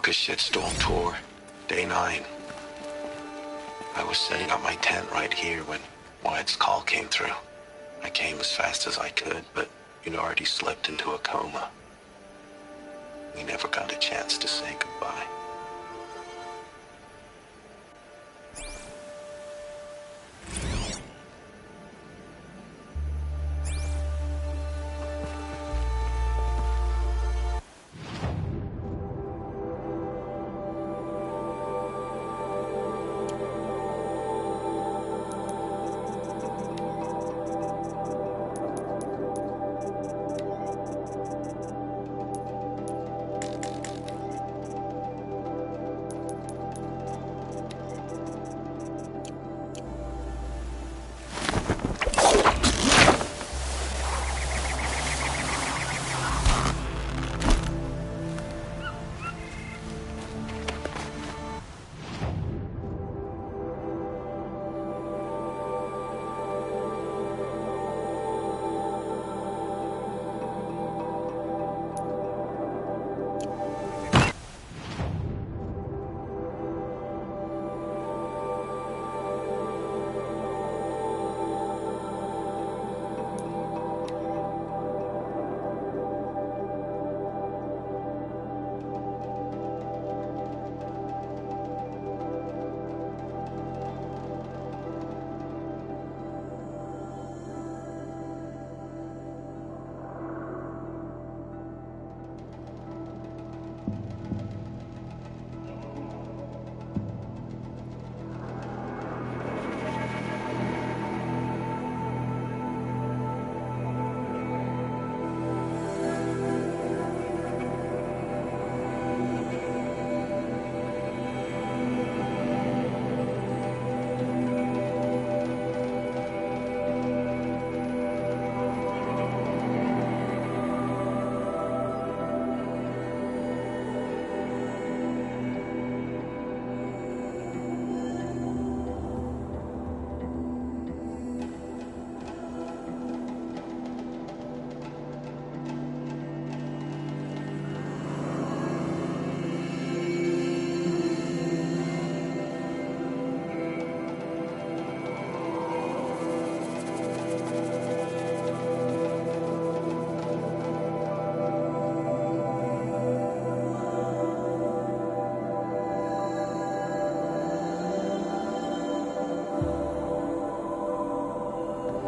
Blanca shitstorm tour, day 9. I was setting up my tent right here when Wyatt's call came through. I came as fast as I could, but you'd already slipped into a coma. We never got a chance to say goodbye.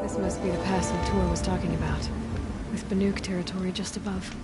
This must be the pass Latour was talking about, with Banuk territory just above.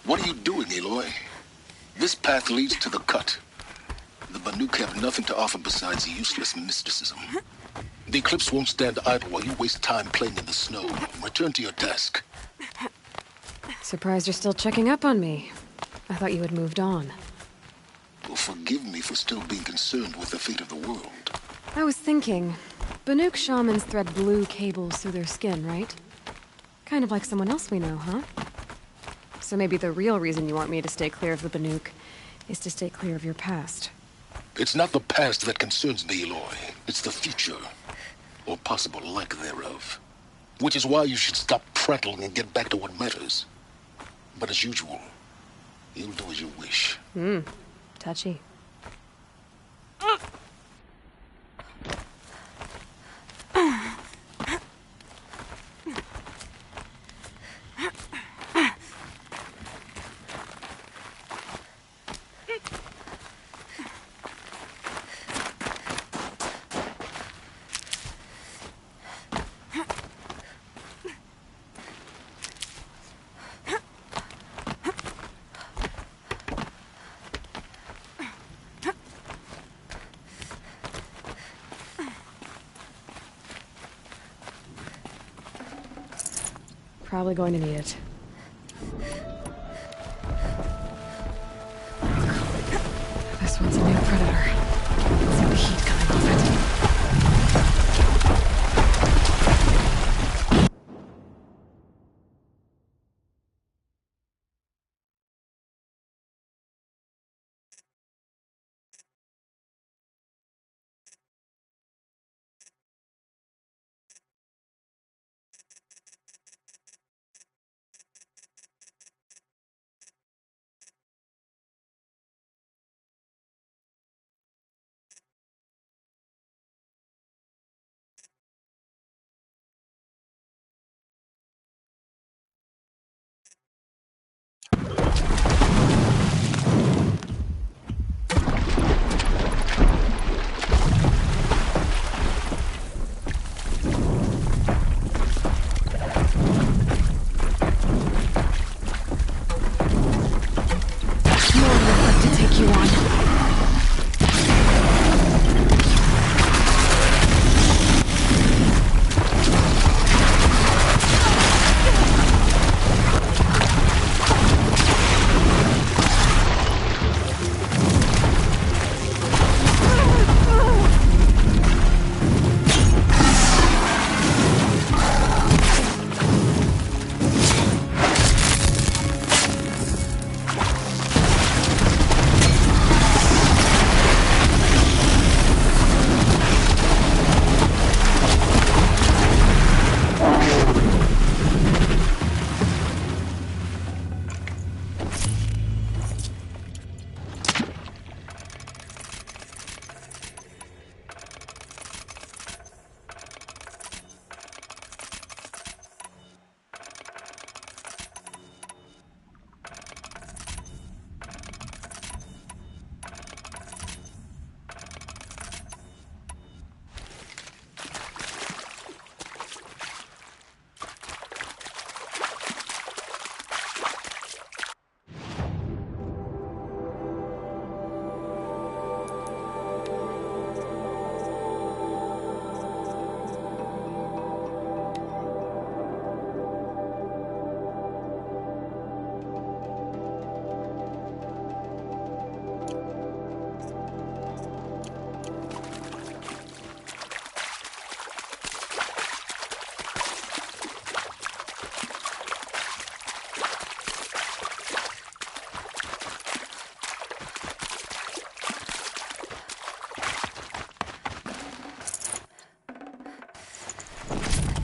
What are you doing, Aloy? This path leads to the cut. The Banuk have nothing to offer besides useless mysticism. The Eclipse won't stand idle while you waste time playing in the snow. Return to your task. Surprised you're still checking up on me. I thought you had moved on. Well, forgive me for still being concerned with the fate of the world. I was thinking, Banuk shamans thread blue cables through their skin, right? Kind of like someone else we know, huh? So maybe the real reason you want me to stay clear of the Banuk is to stay clear of your past. It's not the past that concerns me, Aloy. It's the future. Or possible lack thereof. Which is why you should stop prattling and get back to what matters. But as usual, you'll do as you wish. Touchy. Probably going to need it. This one's a new predator. See the heat coming off it.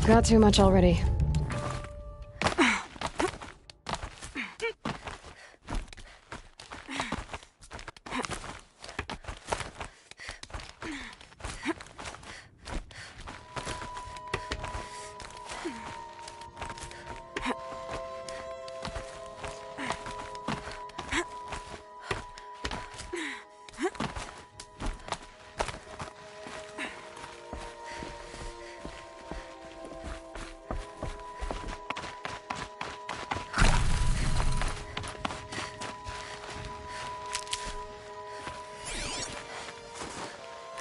Got too much already.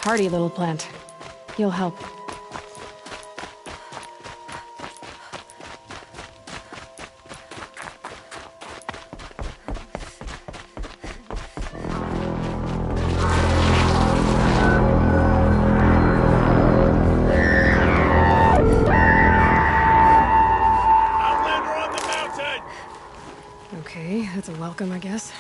Hardy little plant. You'll help. Outlander on the mountain! Okay, that's a welcome, I guess.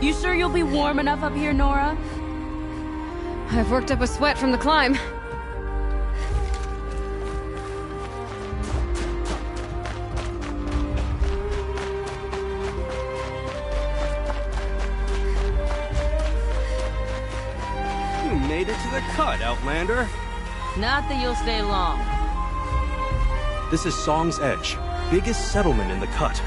You sure you'll be warm enough up here, Nora? I've worked up a sweat from the climb. You made it to the cut, Outlander. Not that you'll stay long. This is Song's Edge, biggest settlement in the cut.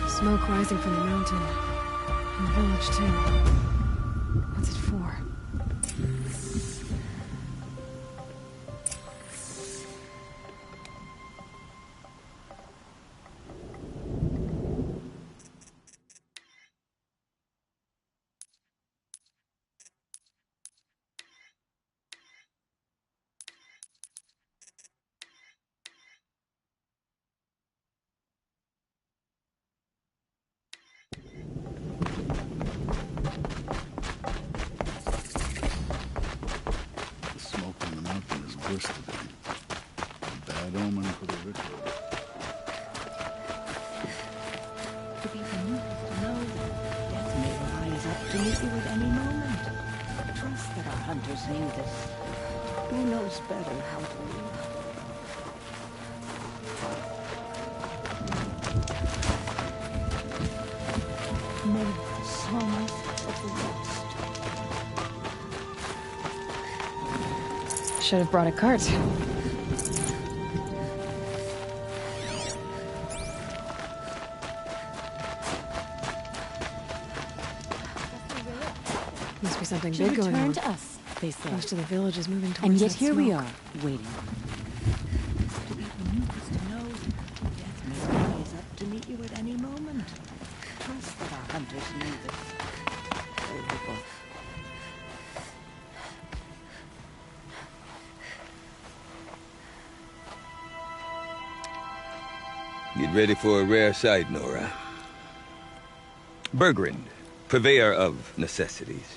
Smoke rising from the mountain. And the village, too. What's it for? The smoke from the mountain is worse today. A bad omen for the ritual. To be the news to know that death may rise up to meet you at any moment. Trust that our hunters knew this. Who knows better how to live? Made the songs of the lost. Should have brought a cart. Must be something She big going on. returned to us, they said. Most of the village is moving towards And yet that here we smoke. are, waiting. To be the news to know that death may rise up to meet you at any moment. Trust that our hunters knew this. Very little. Get ready for a rare sight, Nora. Bergrand, purveyor of necessities.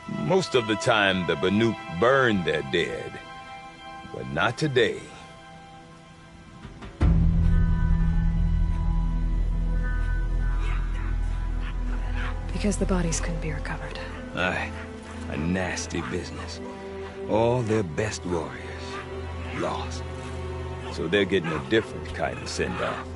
Most of the time, the Banuk burn their dead. But not today. Because the bodies couldn't be recovered. Aye, a nasty business. All their best warriors lost. So they're getting a different kind of send-off.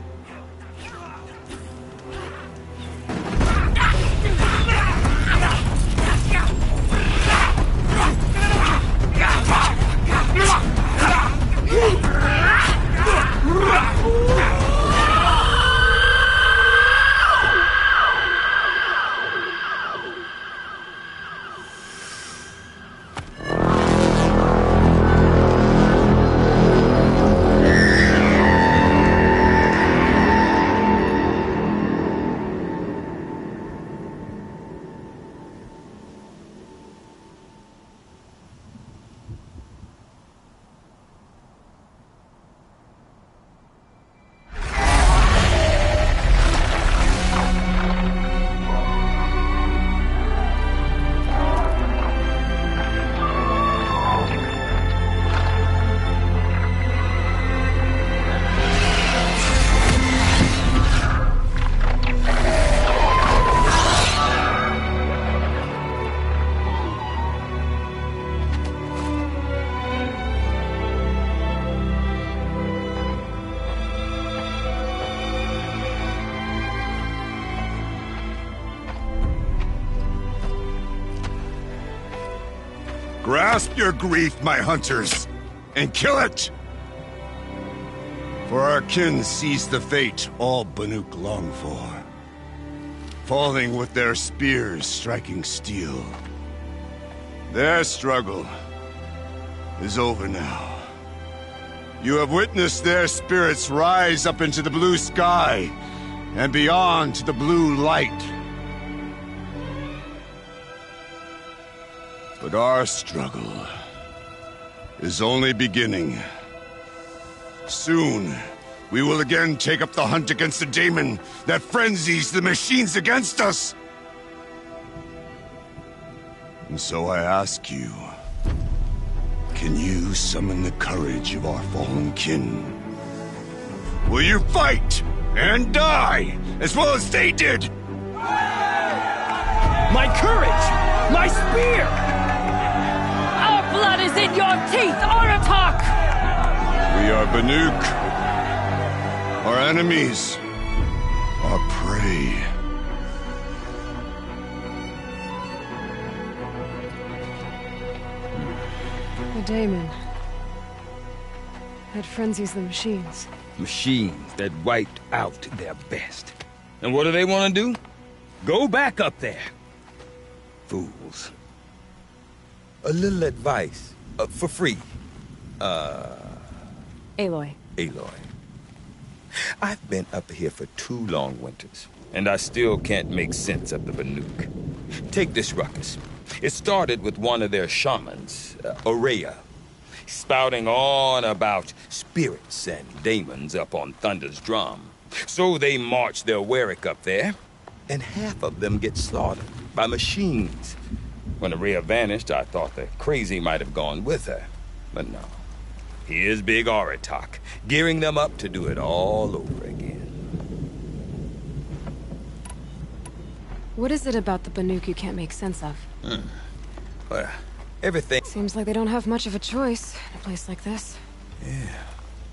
Grasp your grief, my hunters, and kill it! For our kin sees the fate all Banuk long for. Falling with their spears striking steel. Their struggle is over now. You have witnessed their spirits rise up into the blue sky and beyond to the blue light. But our struggle is only beginning. Soon, we will again take up the hunt against the daemon that frenzies the machines against us. And so I ask you, can you summon the courage of our fallen kin? Will you fight and die as well as they did? My courage! My spear! Our blood is in your teeth, Aratak! We are Banuk. Our enemies are prey. The daemon. That frenzies the machines. Machines that wiped out their best. And what do they want to do? Go back up there. Fools. A little advice, for free. Aloy. Aloy. I've been up here for 2 long winters, and I still can't make sense of the Banuk. Take this ruckus. It started with one of their shamans, Ourea, spouting on about spirits and demons up on Thunder's drum. So they march their Werik up there, and half of them get slaughtered by machines. When Ourea vanished, I thought the crazy might have gone with her, but no. Here's Big Aratak, gearing them up to do it all over again. What is it about the Banuk you can't make sense of? Well, everything... Seems like they don't have much of a choice in a place like this. Yeah.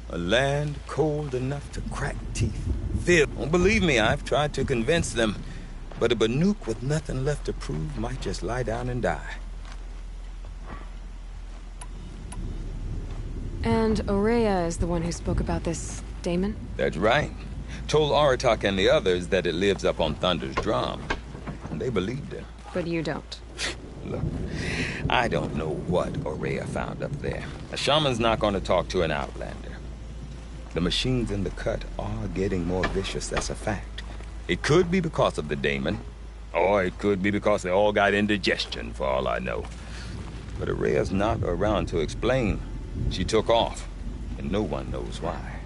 A land cold enough to crack teeth. Phil, believe me, I've tried to convince them. But a Banuk with nothing left to prove might just lie down and die. And Ourea is the one who spoke about this daemon? That's right. Told Aratak and the others that it lives up on Thunder's drum. And they believed him. But you don't. Look, I don't know what Ourea found up there. A shaman's not going to talk to an outlander. The machines in the cut are getting more vicious, that's a fact. It could be because of the daemon, or it could be because they all got indigestion, for all I know. But Ourea's not around to explain. She took off, and no one knows why.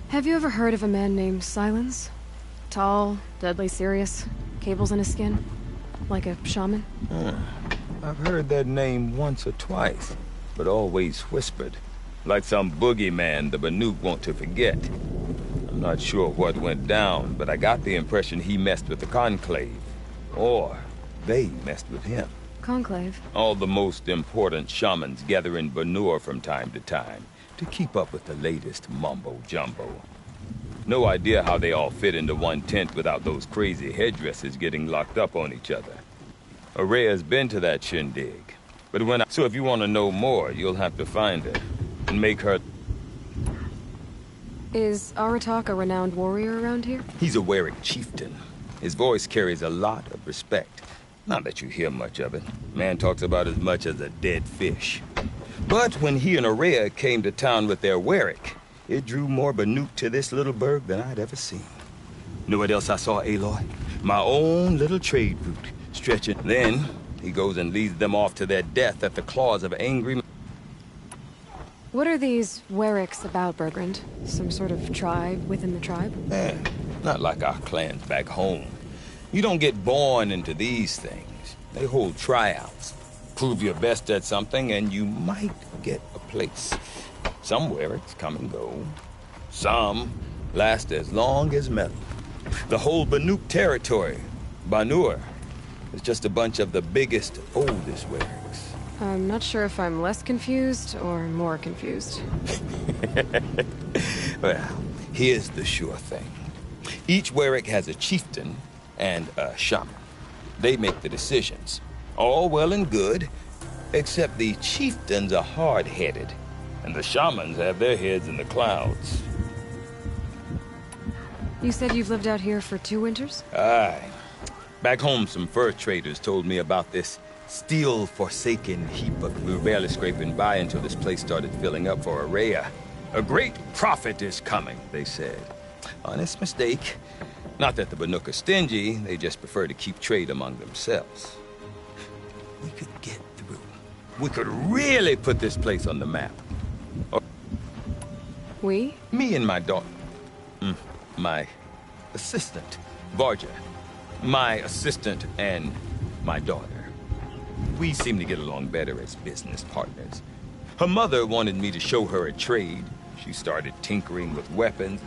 Have you ever heard of a man named Silence? Tall, deadly serious, cables in his skin, like a shaman? I've heard that name once or twice, but always whispered. Like some boogeyman the Banuk want to forget. I'm not sure what went down, but I got the impression he messed with the Conclave. Or they messed with him. Conclave? All the most important shamans gather in Banur from time to time to keep up with the latest mumbo-jumbo. No idea how they all fit into one tent without those crazy headdresses getting locked up on each other. Ourea's been to that shindig. But so if you want to know more, you'll have to find her and make her... Is Aratak a renowned warrior around here? He's a Werik chieftain. His voice carries a lot of respect. Not that you hear much of it. Man talks about as much as a dead fish. But when he and Ourea came to town with their Werik, it drew more Banuk to this little burg than I'd ever seen. Know what else I saw, Aloy? My own little trade route stretching. Then he goes and leads them off to their death at the claws of angry... What are these Weriks about, Bergrand? Some sort of tribe within the tribe? Not like our clans back home. You don't get born into these things. They hold tryouts. Prove your best at something and you might get a place. Somewhere it's come and go. Some last as long as metal. The whole Banuk territory, Banur, is just a bunch of the biggest, oldest Weriks. I'm not sure if I'm less confused or more confused. Well, here's the sure thing. Each Werik has a chieftain and a shaman. They make the decisions. All well and good, except the chieftains are hard-headed, and the shamans have their heads in the clouds. You said you've lived out here for 2 winters? Aye. Back home, some fur traders told me about this steel-forsaken heap of... We were barely scraping by until this place started filling up for Ourea. A great prophet is coming, they said. Honest mistake. Not that the Banuk are stingy, they just prefer to keep trade among themselves. We could get through. We could really put this place on the map. We? Me and my daughter. My assistant, Varja. My assistant and my daughter. We seem to get along better as business partners. Her mother wanted me to show her a trade. She started tinkering with weapons.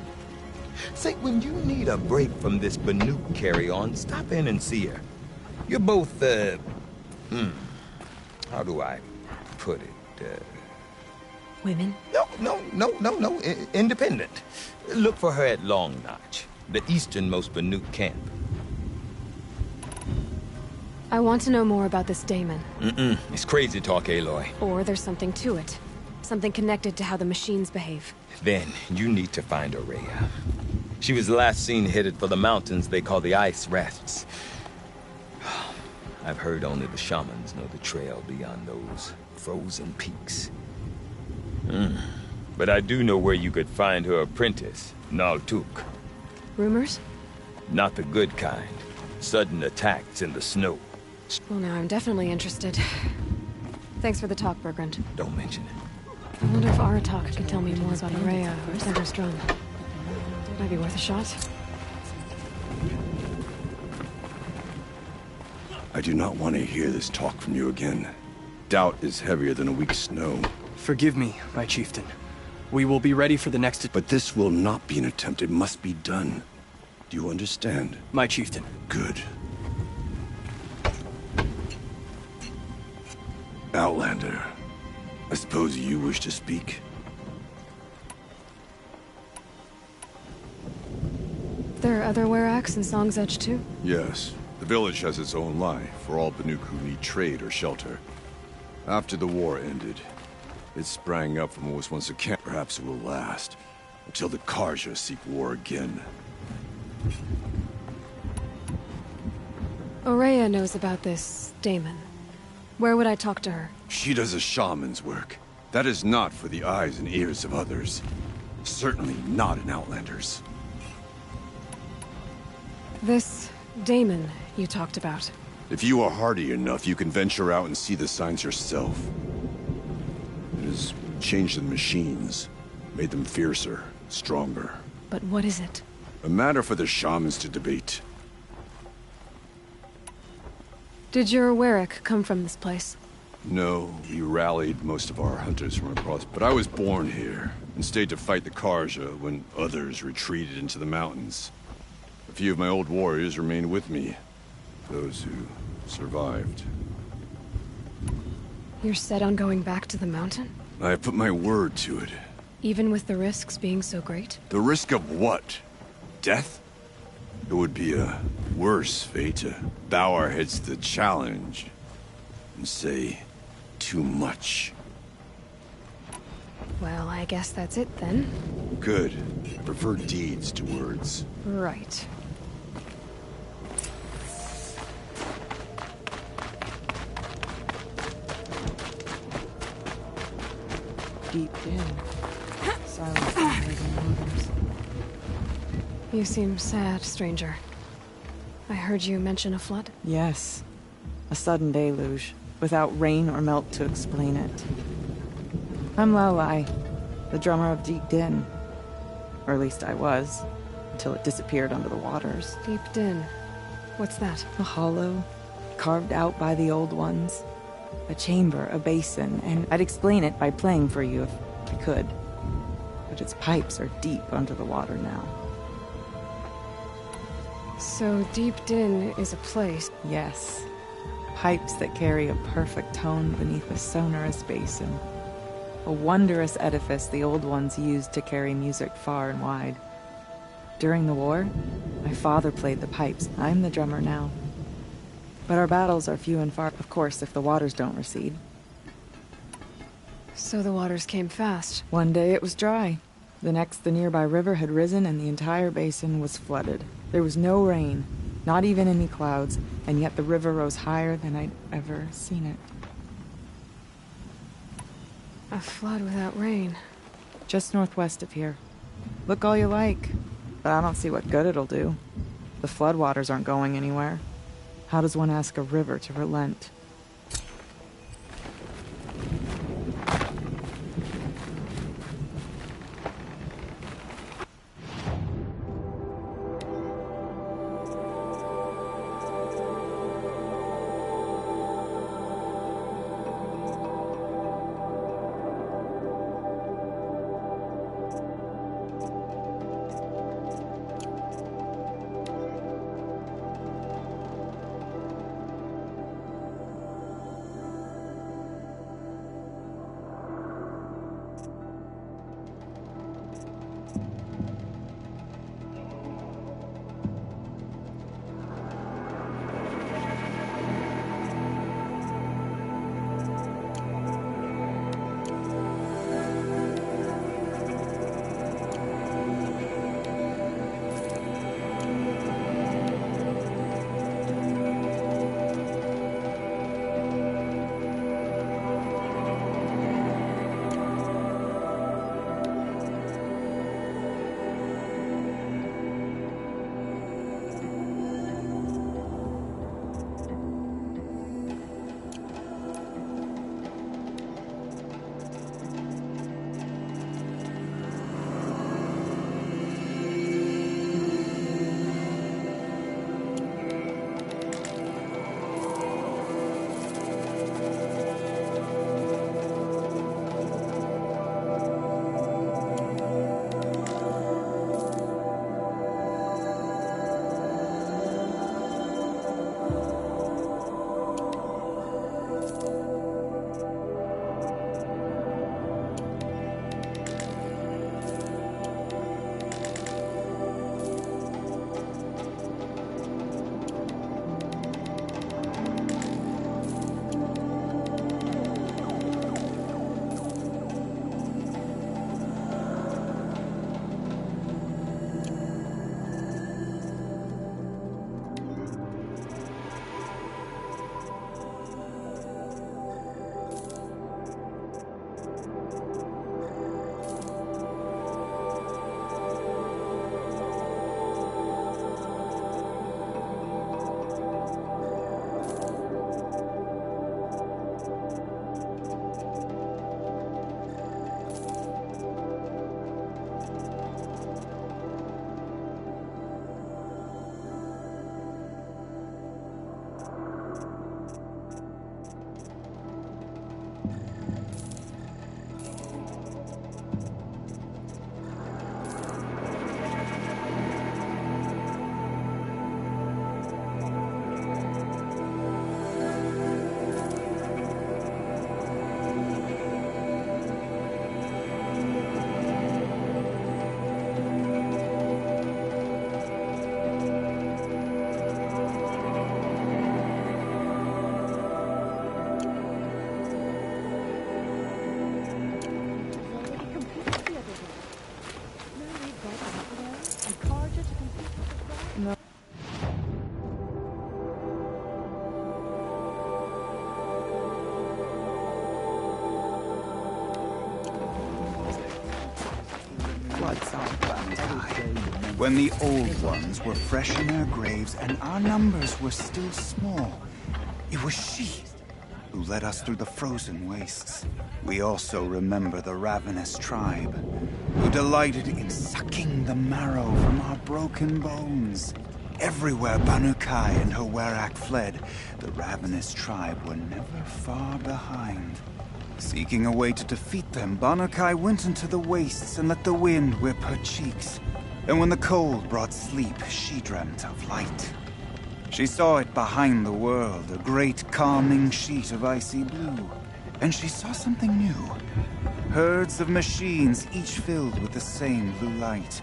Say, when you need a break from this Banuk carry-on, stop in and see her. You're both, how do I put it, Women? No, independent. Look for her at Long Notch, the easternmost Banuk camp. I want to know more about this daemon. It's crazy talk, Aloy. Or there's something to it. Something connected to how the machines behave. Then you need to find Ourea. She was last seen headed for the mountains they call the Ice Rafts. I've heard only the shamans know the trail beyond those frozen peaks. But I do know where you could find her apprentice, Naltuk. Rumors? Not the good kind. Sudden attacks in the snow. Well, now I'm definitely interested. Thanks for the talk, Bergrand. Don't mention it. I wonder if Aratak could tell me more about Araya or Sender's drum. Might be worth a shot. I do not want to hear this talk from you again. Doubt is heavier than a week's snow. Forgive me, my chieftain. We will be ready for the next... But this will not be an attempt. It must be done. Do you understand? My chieftain. Good. Outlander, I suppose you wish to speak? There are other Weraks in Song's Edge too? Yes. The village has its own life for all Banuk who need trade or shelter. After the war ended, it sprang up from what was once a camp. Perhaps it will last, until the Karja seek war again. Araya knows about this Daemon. Where would I talk to her? She does a shaman's work. That is not for the eyes and ears of others. Certainly not an Outlander's. This Daemon you talked about. If you are hardy enough, you can venture out and see the signs yourself. It has changed the machines, made them fiercer, stronger. But what is it? A matter for the shamans to debate. Did your Werak come from this place? No, we rallied most of our hunters from across, but I was born here, and stayed to fight the Karja when others retreated into the mountains. A few of my old warriors remained with me, those who survived. You're set on going back to the mountain? I have put my word to it. Even with the risks being so great? The risk of what? Death? It would be a worse fate to bow our heads to the challenge and say too much. Well, I guess that's it then. Good. I prefer deeds to words. Right. Deep in. Silence lingers in waters. You seem sad, stranger. I heard you mention a flood? Yes. A sudden deluge, without rain or melt to explain it. I'm Laolai, the drummer of Deep Din. Or at least I was, until it disappeared under the waters. Deep Din. What's that? A hollow, carved out by the old ones. A chamber, a basin, and I'd explain it by playing for you if I could. But its pipes are deep under the water now. So Deep Din is a place? Yes. Pipes that carry a perfect tone beneath a sonorous basin. A wondrous edifice the old ones used to carry music far and wide. During the war, my father played the pipes. I'm the drummer now. But our battles are few and far, of course, if the waters don't recede. So the waters came fast? One day it was dry. The next, the nearby river had risen and the entire basin was flooded. There was no rain, not even any clouds, and yet the river rose higher than I'd ever seen it. A flood without rain. Just northwest of here. Look all you like, but I don't see what good it'll do. The floodwaters aren't going anywhere. How does one ask a river to relent? When the old ones were fresh in their graves and our numbers were still small, it was she who led us through the frozen wastes. We also remember the ravenous tribe, who delighted in sucking the marrow from our broken bones. Everywhere Banukai and her Werak fled, the ravenous tribe were never far behind. Seeking a way to defeat them, Banukai went into the wastes and let the wind whip her cheeks. And when the cold brought sleep, she dreamt of light. She saw it behind the world, a great calming sheet of icy blue. And she saw something new. Herds of machines, each filled with the same blue light.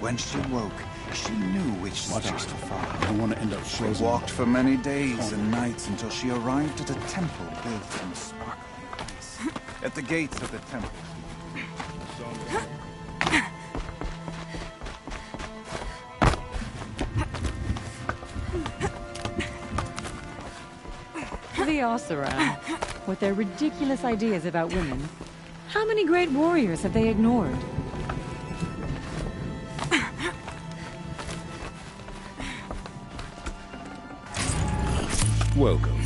When she woke, she knew which star to follow. I don't want to end up She frozen. walked for many days and nights until she arrived at a temple built from sparkling ice. At the gates of the temple, The Oseram, with their ridiculous ideas about women. How many great warriors have they ignored? Welcome.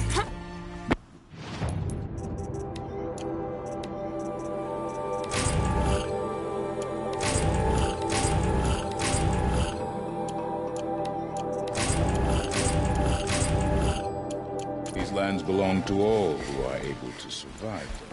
These lands belong to all who are able to survive them.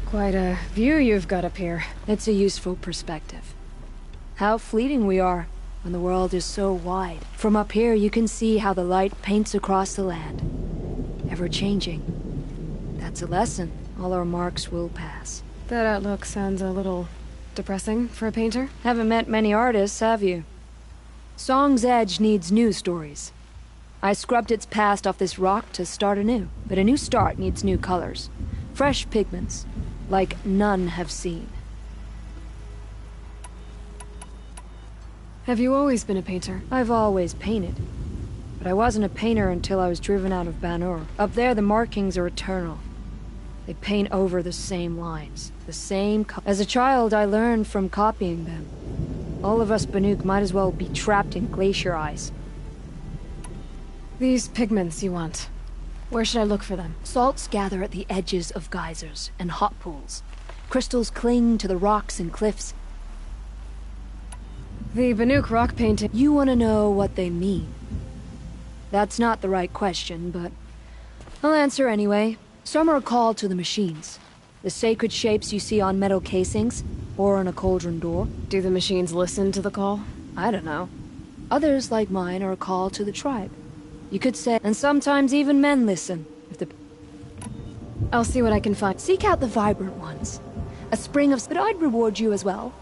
Quite a view you've got up here. It's a useful perspective. How fleeting we are when the world is so wide. From up here, you can see how the light paints across the land. Ever changing. That's a lesson. All our marks will pass. That outlook sounds a little depressing for a painter. Haven't met many artists, have you? Song's Edge needs new stories. I scrubbed its past off this rock to start anew, but a new start needs new colors. Fresh pigments, like none have seen. Have you always been a painter? I've always painted. But I wasn't a painter until I was driven out of Ban-Ur. Up there, the markings are eternal. They paint over the same lines, the same As a child, I learned from copying them. All of us Banuk might as well be trapped in glacier ice. These pigments you want. Where should I look for them? Salts gather at the edges of geysers and hot pools. Crystals cling to the rocks and cliffs. The Banuk rock painting... You want to know what they mean. That's not the right question, but I'll answer anyway. Some are called to the machines. The sacred shapes you see on metal casings, or on a cauldron door. Do the machines listen to the call? I don't know. Others, like mine, are called to the tribe. You could say, and sometimes even men listen. If the... I'll see what I can find. Seek out the vibrant ones. A spring of... But I'd reward you as well.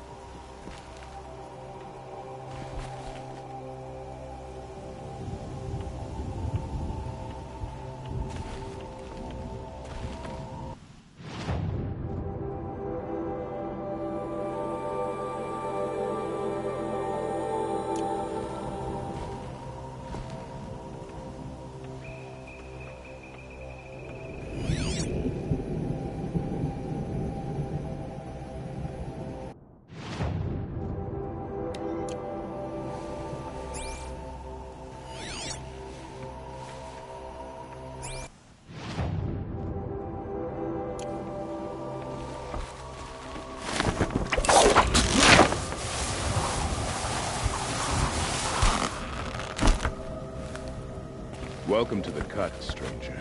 Welcome to the cut, stranger.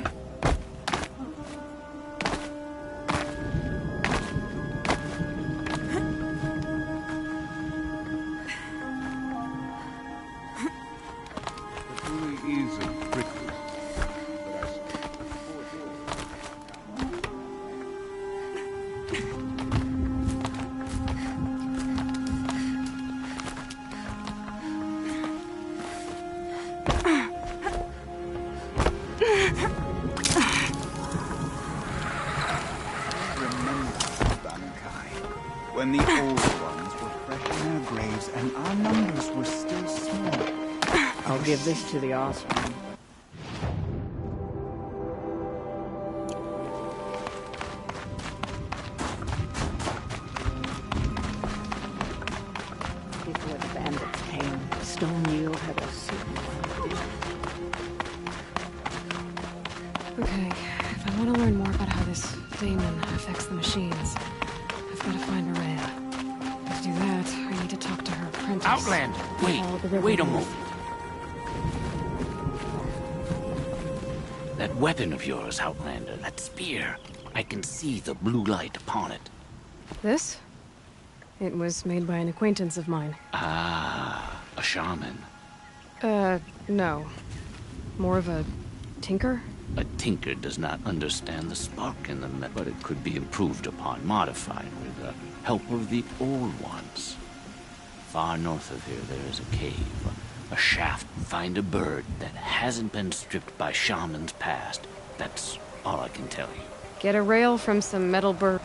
It really is a prickly, but I when the old ones were fresh in their graves and our numbers were still small. I'll give this to the offspring. Before the bandits came, Stone Yield had a certain idea. Okay, if I want to learn more about how this daemon affects the machines, I've got to find Maria. To do that, I need to talk to her apprentice. Outlander! Wait a moment. That weapon of yours, Outlander, that spear. I can see the blue light upon it. This? It was made by an acquaintance of mine. Ah, a shaman. No. More of a tinker? A tinker does not understand the spark in the metal, but it could be improved upon, modified with the help of the old ones. Far north of here, there is a cave, a shaft. Find a bird that hasn't been stripped by shamans past. That's all I can tell you. Get a rail from some metal bird.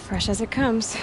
Fresh as it comes.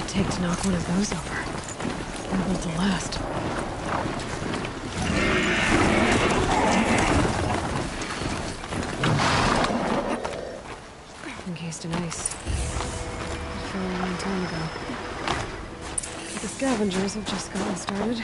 Take to knock one of those over. Or will to last. Encased in ice. I fell a long time ago. The scavengers have just gotten started.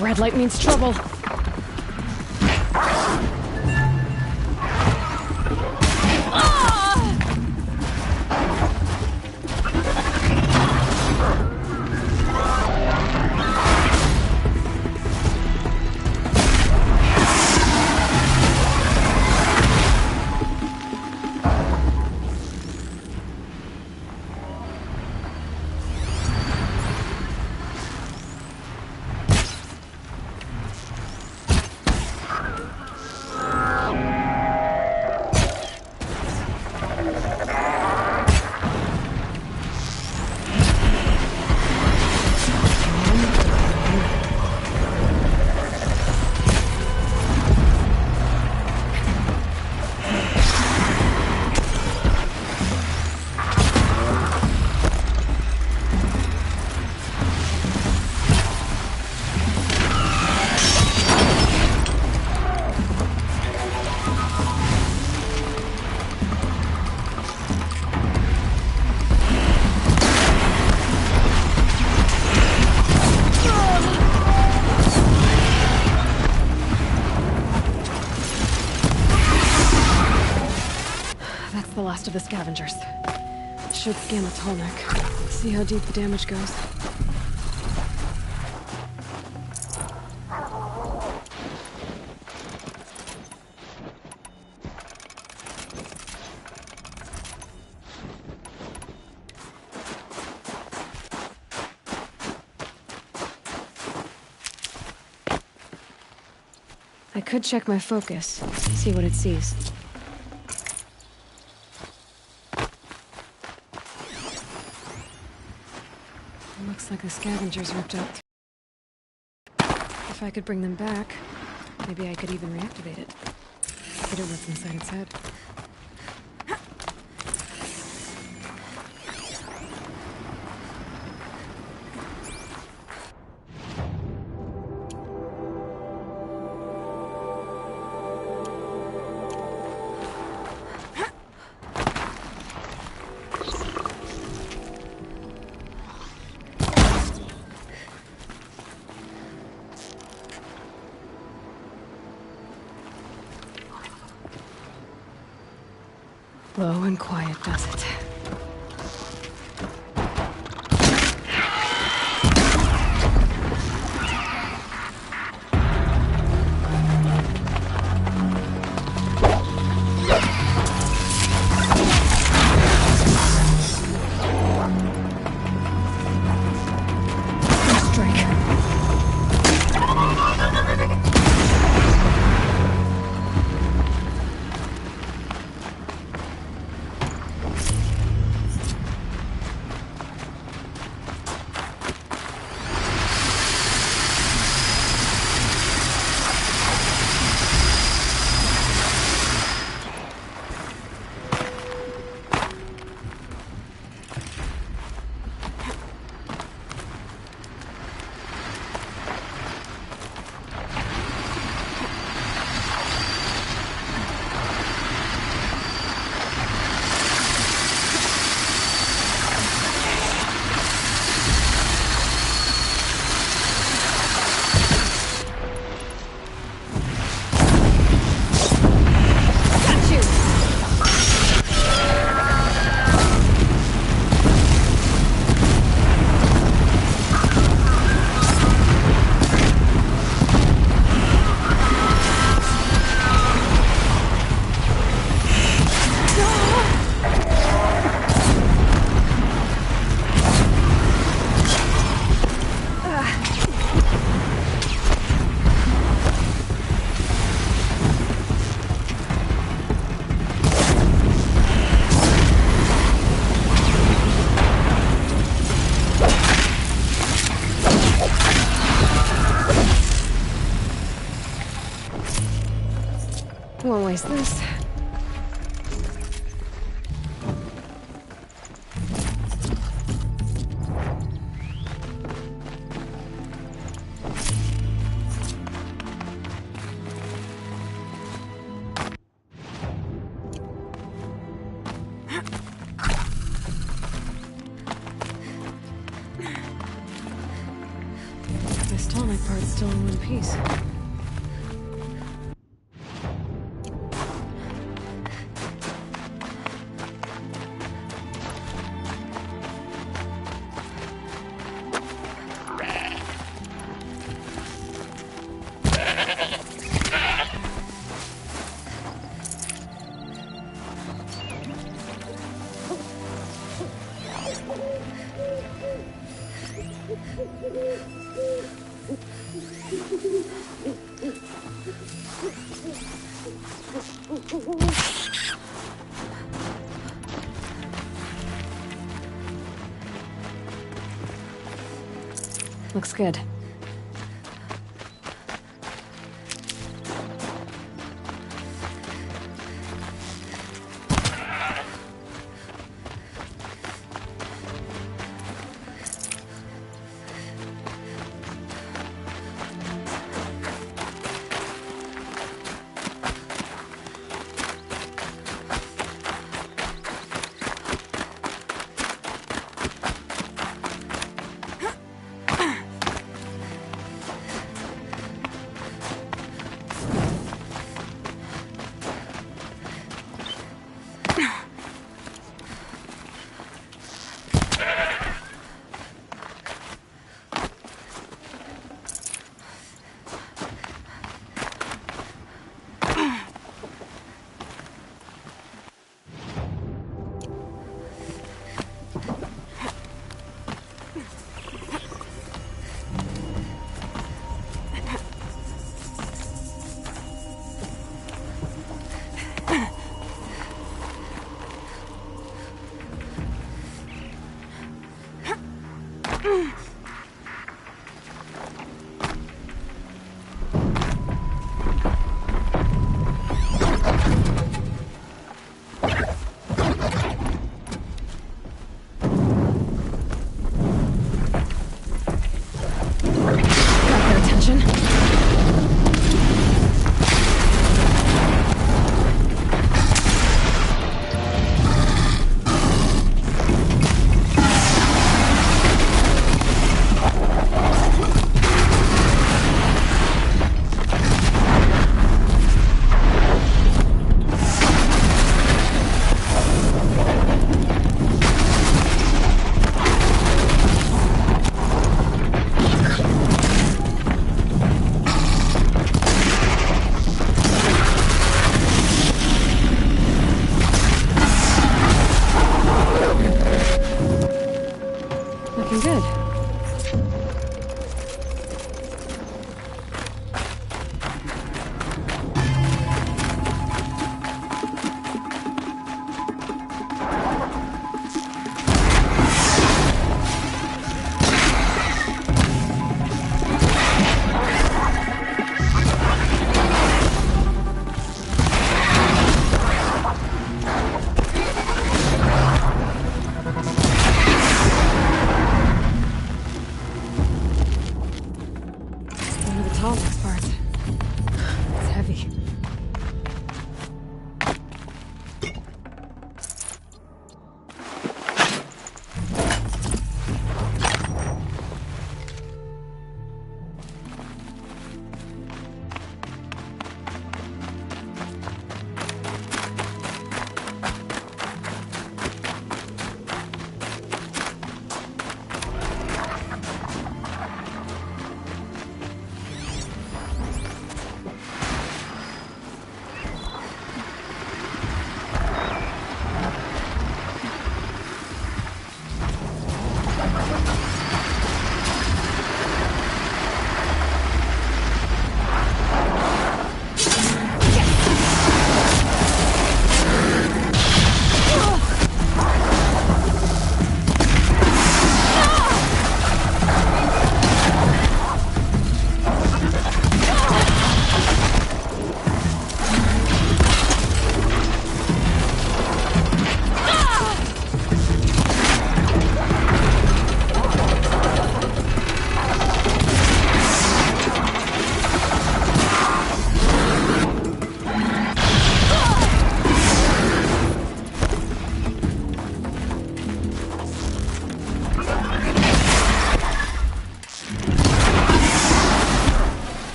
Red light means trouble. The last of the scavengers. Should scan the Tallneck. See how deep the damage goes. I could check my focus, see what it sees. Looks like the scavengers ripped out. If I could bring them back, maybe I could even reactivate it. Get what's inside its head. Low and quiet does it. waste this. This tonic part's still in one piece. Looks good.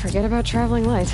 Forget about traveling light.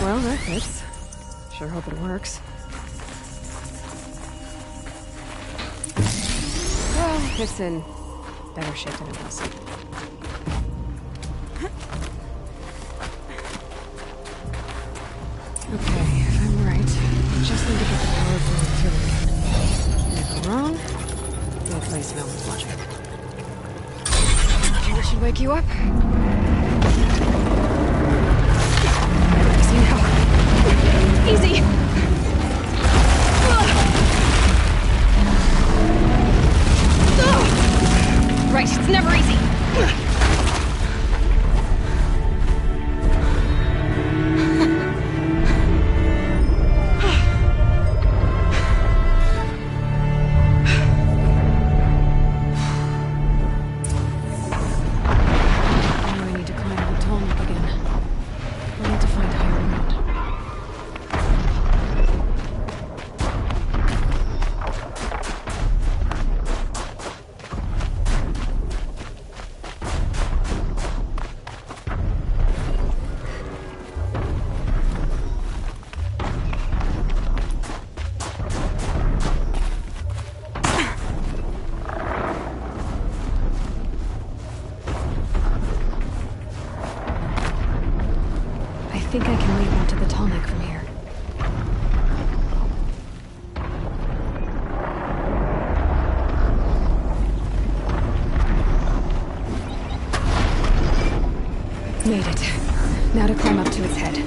Well, that fits. Sure hope it works. Well, it's in better shape than it was. Okay, if I'm right, I just need to get the power flowing through again. If I'm wrong, the place no one's watching. Maybe we should wake you up. Easy! Right, it's never easy. I need to climb the Tallneck again. We'll need to find higher ground. I think I can leap onto the Tallneck from here. Made it. Now to climb up to its head.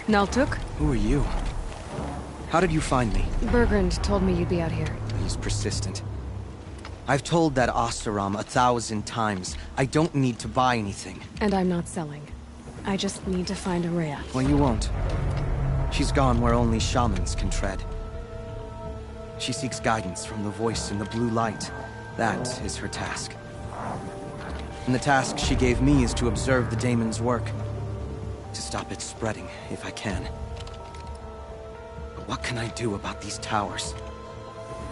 Naltuk? Who are you? How did you find me? Bergrand told me you'd be out here. He's persistent. I've told that Oseram 1,000 times. I don't need to buy anything. And I'm not selling. I just need to find Ourea. Well, you won't. She's gone where only shamans can tread. She seeks guidance from the voice in the blue light. That is her task. And the task she gave me is to observe the daemon's work. To stop it spreading, if I can. But what can I do about these towers?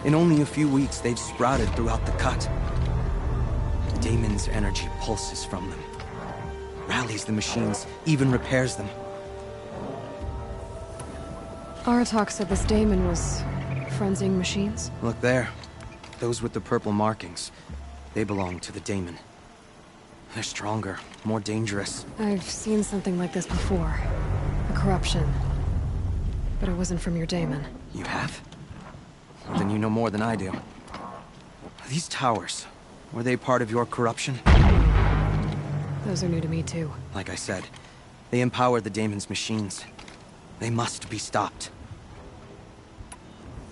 In only a few weeks, they've sprouted throughout the cut. The daemon's energy pulses from them. Rallies the machines, even repairs them. Aratak said this daemon was frenzying machines? Look there. Those with the purple markings. They belong to the daemon. They're stronger, more dangerous. I've seen something like this before. A corruption. But it wasn't from your daemon. You have? Well, then you know more than I do. These towers, were they part of your corruption? Those are new to me too. Like I said, they empower the daemon's machines. They must be stopped.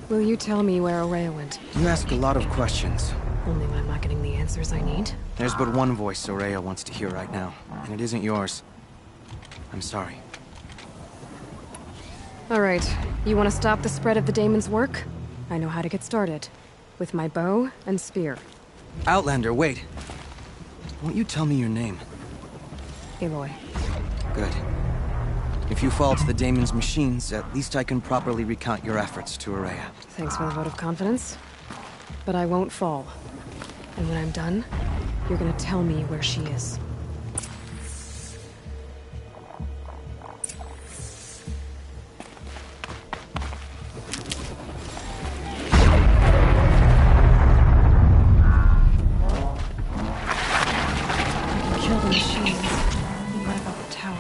Will you tell me where Ourea went? You ask a lot of questions. Only when I'm not getting the answers I need. There's but one voice Ourea wants to hear right now, and it isn't yours. I'm sorry. Alright, you want to stop the spread of the daemon's work? I know how to get started. With my bow and spear. Outlander, wait. Won't you tell me your name? Aloy. Good. If you fall to the daemon's machines, at least I can properly recount your efforts to Ourea. Thanks for the vote of confidence. But I won't fall. And when I'm done, you're gonna tell me where she is. Kill the machines. And what about the tower?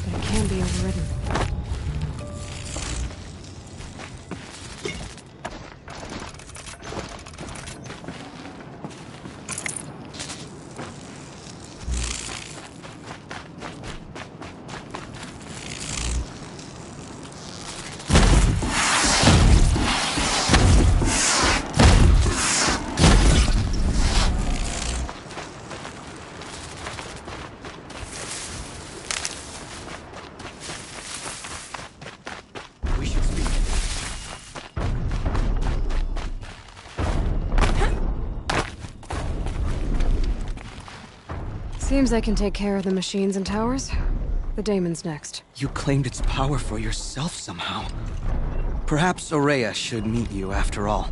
But it can be overridden. Seems I can take care of the machines and towers. The daemon's next. You claimed its power for yourself somehow. Perhaps Ourea should meet you after all.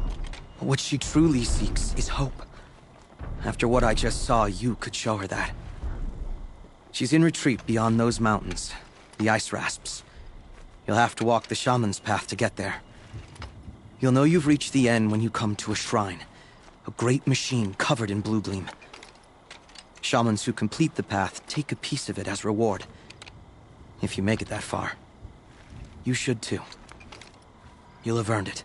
What she truly seeks is hope. After what I just saw, you could show her that. She's in retreat beyond those mountains, the ice rasps. You'll have to walk the shaman's path to get there. You'll know you've reached the end when you come to a shrine, a great machine covered in blue gleam. Shamans who complete the path take a piece of it as reward. If you make it that far, you should too. You'll have earned it.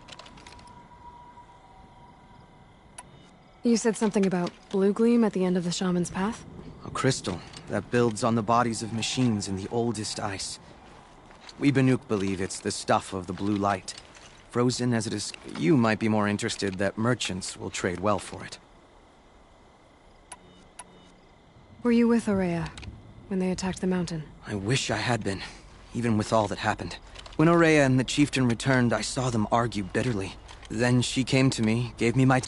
You said something about blue gleam at the end of the shaman's path? A crystal that builds on the bodies of machines in the oldest ice. We Banuk believe it's the stuff of the blue light. Frozen as it is, you might be more interested that merchants will trade well for it. Were you with Aurea when they attacked the mountain? I wish I had been, even with all that happened. When Aurea and the chieftain returned, I saw them argue bitterly. Then she came to me, gave me my...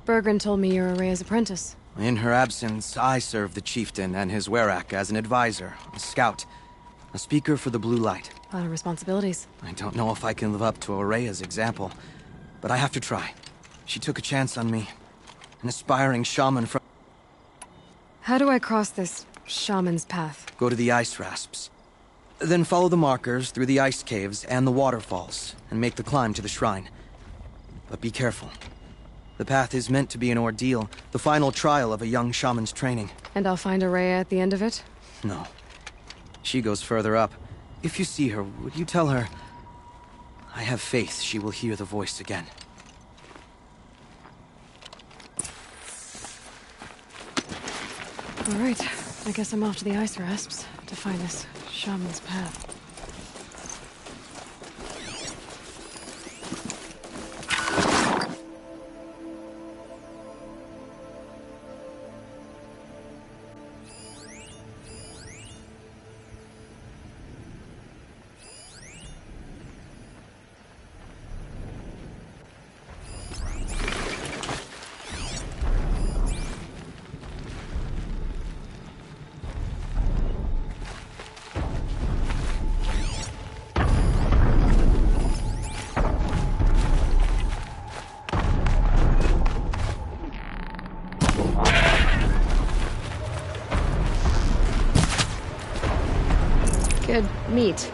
Bergren told me you're Aurea's apprentice. In her absence, I served the chieftain and his werak as an advisor, a scout, a speaker for the blue light. A lot of responsibilities. I don't know if I can live up to Aurea's example, but I have to try. She took a chance on me, an aspiring shaman from... How do I cross this shaman's path? Go to the ice rasps. Then follow the markers through the ice caves and the waterfalls, and make the climb to the shrine. But be careful. The path is meant to be an ordeal, the final trial of a young shaman's training. And I'll find Aurea at the end of it? No. She goes further up. If you see her, would you tell her... I have faith she will hear the voice again. All right. I guess I'm off to the ice rasps to find this shaman's path. Good meat.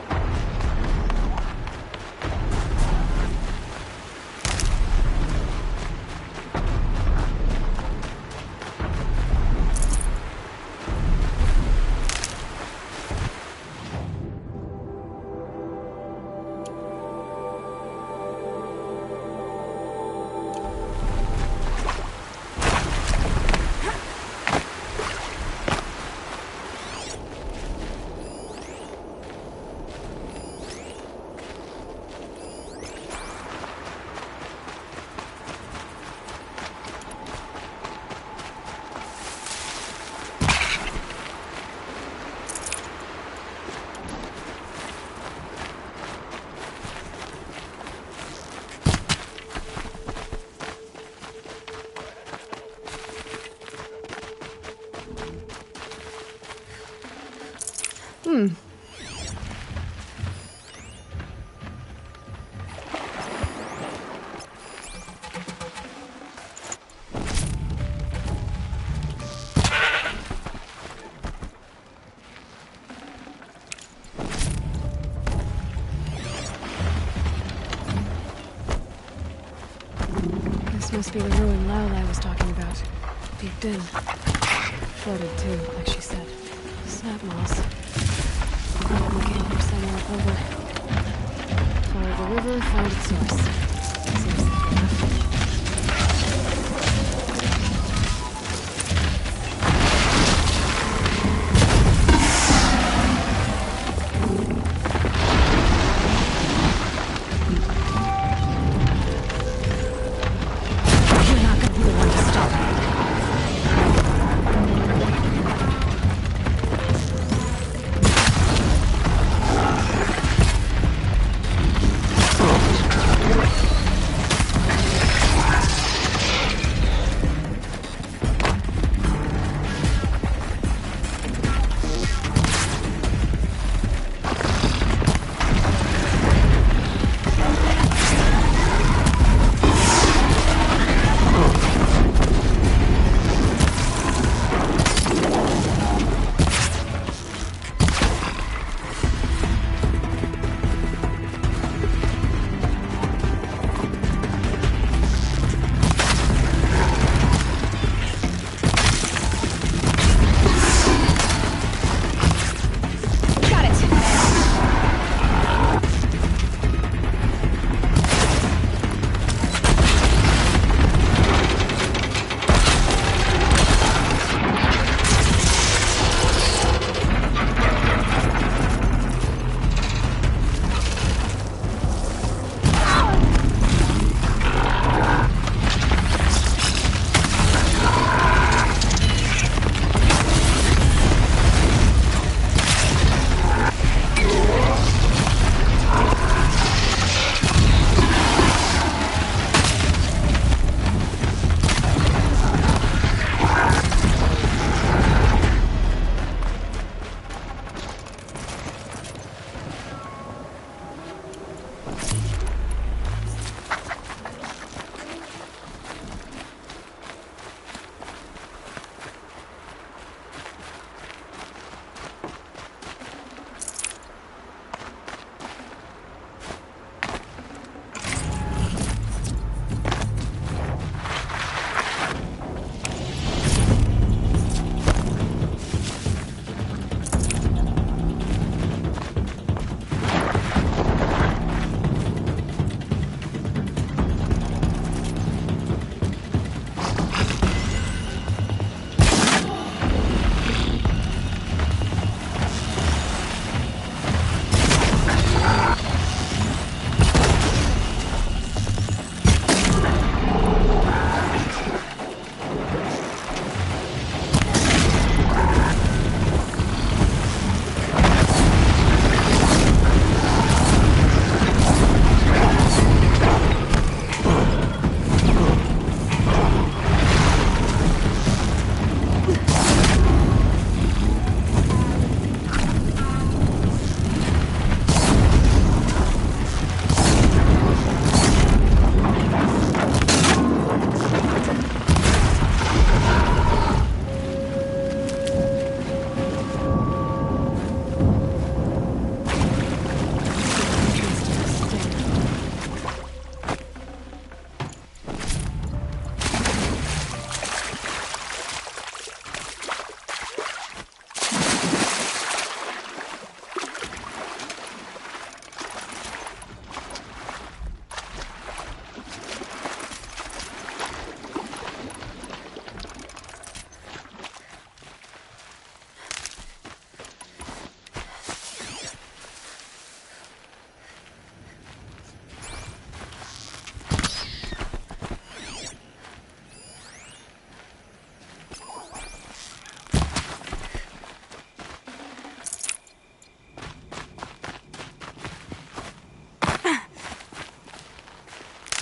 This must be the ruin Laolai was talking about. Peeked in. Floated too, like she said. Snap moss. Probably came from somewhere over. Follow the river, find its source. Seems simple enough.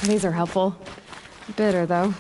These are helpful. Bitter, though.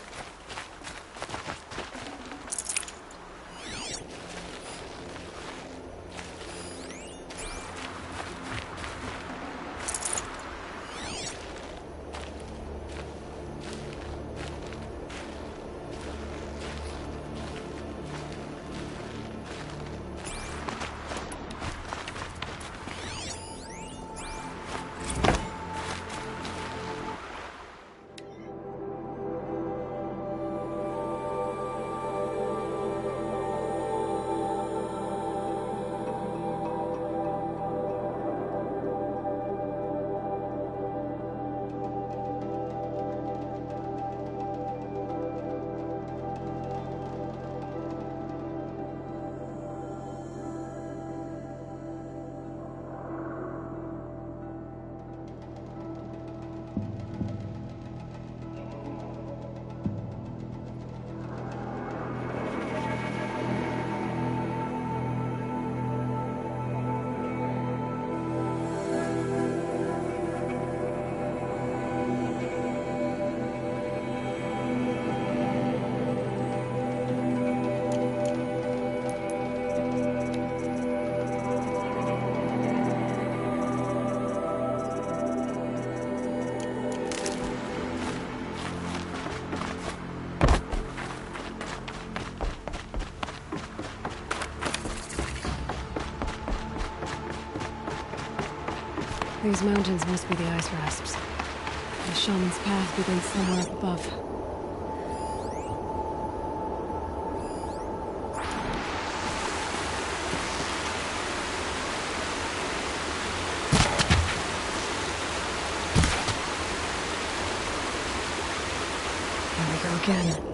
These mountains must be the ice rasps. The shaman's path begins somewhere up above. Here we go again.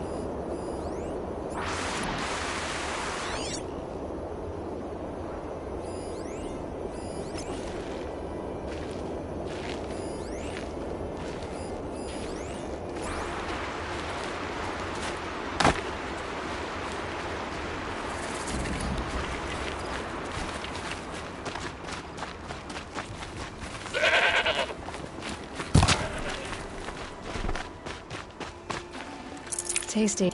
Tasty.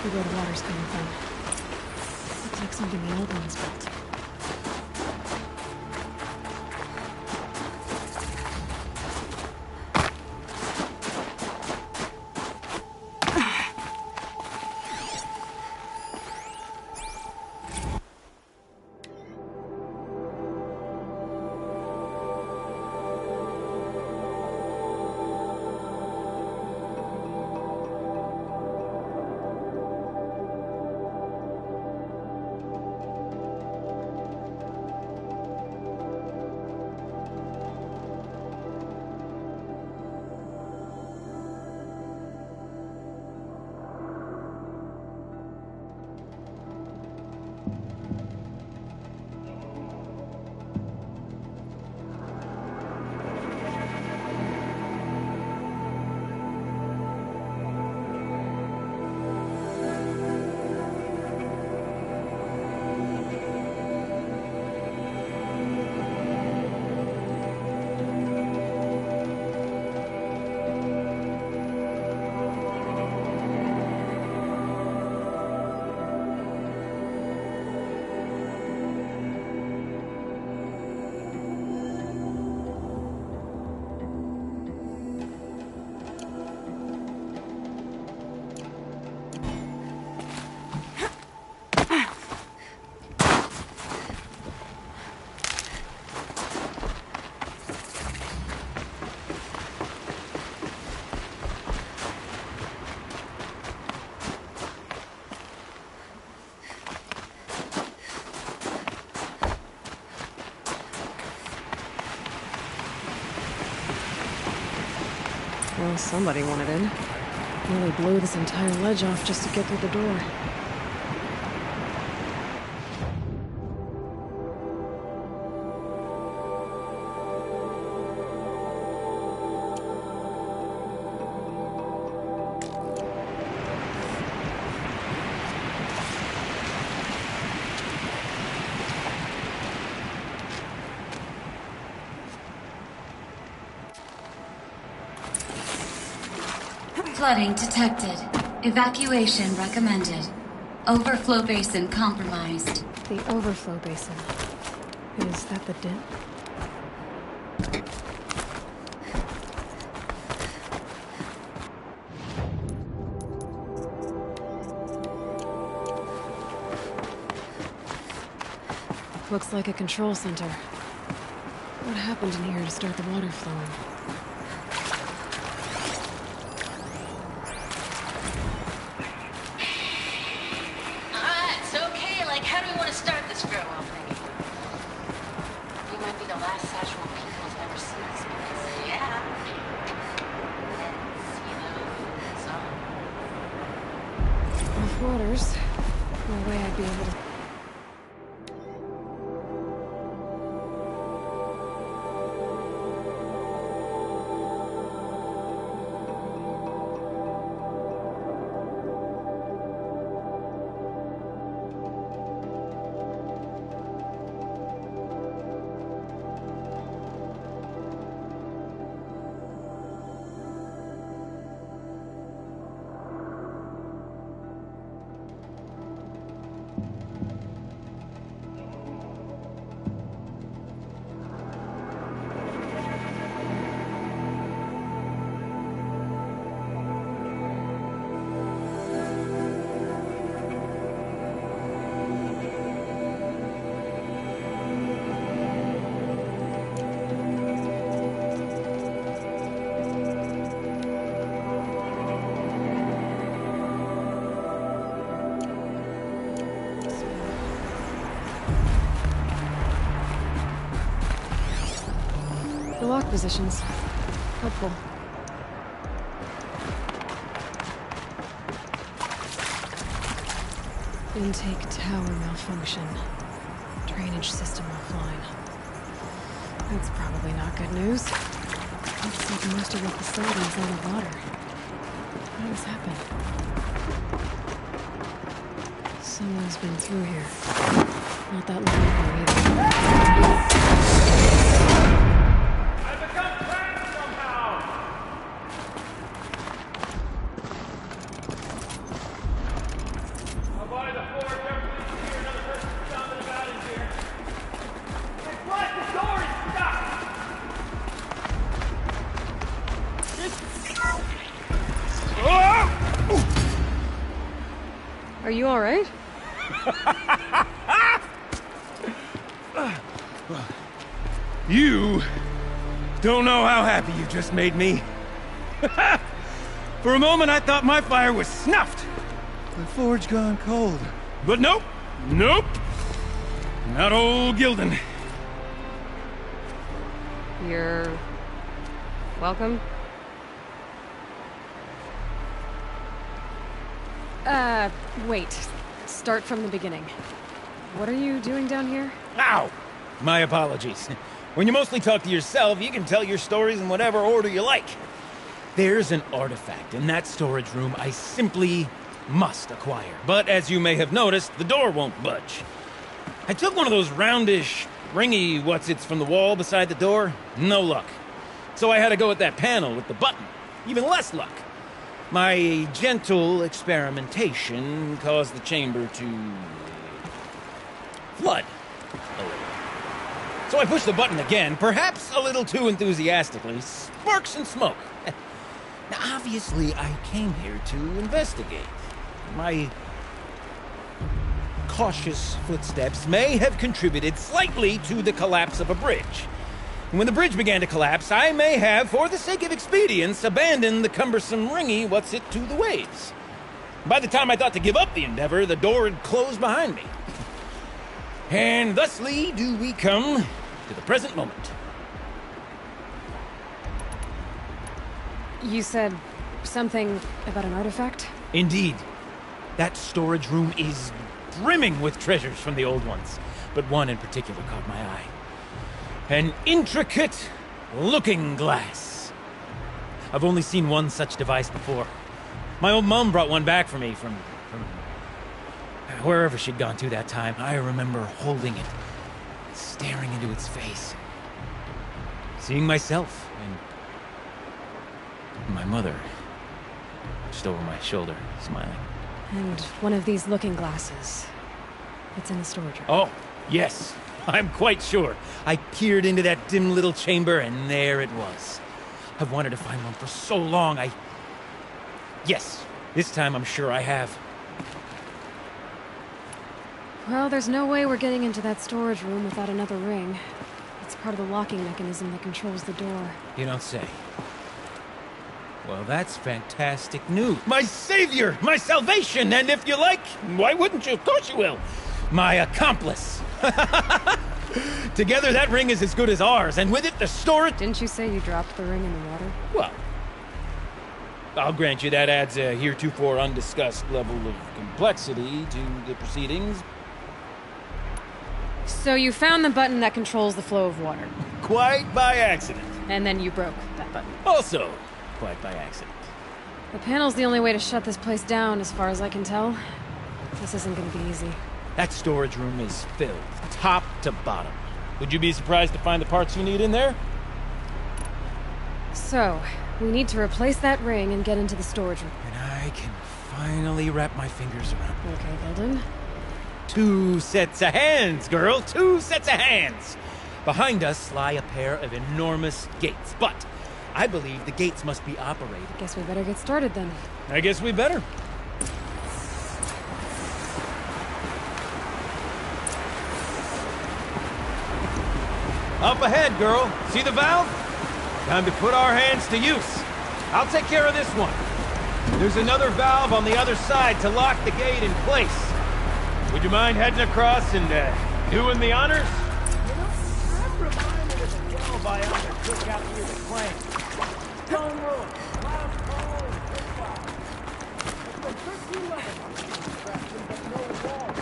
be where the water's coming from. Looks like something the old ones built. Well, somebody wanted in. Nearly blew this entire ledge off just to get through the door. Flooding detected. Evacuation recommended. Overflow basin compromised. The overflow basin. Is that the dip? Looks like a control center. What happened in here to start the water flowing? Waters. No way I'd be able to... The lock positions. Helpful. Intake tower malfunction. Drainage system offline. That's probably not good news. Looks like most of the facility is out of water. How did this happen? Someone's been through here. Not that long ago either. Are you alright? You don't know how happy you just made me. For a moment, I thought my fire was snuffed. The forge gone cold. But nope. Nope. Not old Gildan. You're... welcome? Wait. Start from the beginning. What are you doing down here? Ow! My apologies. When you mostly talk to yourself, you can tell your stories in whatever order you like. There's an artifact in that storage room I simply must acquire. But as you may have noticed, the door won't budge. I took one of those roundish, ringy what's-its from the wall beside the door. No luck. So I had to go with that panel with the button. Even less luck. My gentle experimentation caused the chamber to... flood a little. So I pushed the button again, perhaps a little too enthusiastically. Sparks and smoke. Now, obviously, I came here to investigate. My cautious footsteps may have contributed slightly to the collapse of a bridge. And when the bridge began to collapse, I may have, for the sake of expedience, abandoned the cumbersome ringy what's-it to the waves. By the time I thought to give up the endeavor, the door had closed behind me. And thusly do we come to the present moment. You said something about an artifact? Indeed. That storage room is brimming with treasures from the old ones, but one in particular caught my eye. An intricate looking glass. I've only seen one such device before. My old mom brought one back for me from wherever she'd gone to that time. I remember holding it, staring into its face, seeing myself and my mother just over my shoulder, smiling. And one of these looking glasses. It's in the storage room. Oh, yes. I'm quite sure. I peered into that dim little chamber, and there it was. I've wanted to find one for so long, Yes, this time I'm sure I have. Well, there's no way we're getting into that storage room without another ring. It's part of the locking mechanism that controls the door. You don't say. Well, that's fantastic news. My savior! My salvation! And if you like, why wouldn't you? Of course you will. My accomplice. Together, that ring is as good as ours, and with it, the storage... Didn't you say you dropped the ring in the water? Well, I'll grant you that adds a heretofore undiscussed level of complexity to the proceedings. So you found the button that controls the flow of water. Quite by accident. And then you broke that button. Also, quite by accident. The panel's the only way to shut this place down, as far as I can tell. This isn't gonna be easy. That storage room is filled, top to bottom. Would you be surprised to find the parts you need in there? So, we need to replace that ring and get into the storage room. And I can finally wrap my fingers around it. Okay, Gildan. 2 sets of hands, girl! 2 sets of hands! Behind us lie a pair of enormous gates, but I believe the gates must be operated. Guess we better get started then. I guess we better. Up ahead, girl. See the valve? Time to put our hands to use. I'll take care of this one. There's another valve on the other side to lock the gate in place. Would you mind heading across and doing the honors? You know, I'm reminded of a delve I undertook out near the claim. Stone ruin, loud call, and big fire. It's been 13 levels on this construction, but no wall.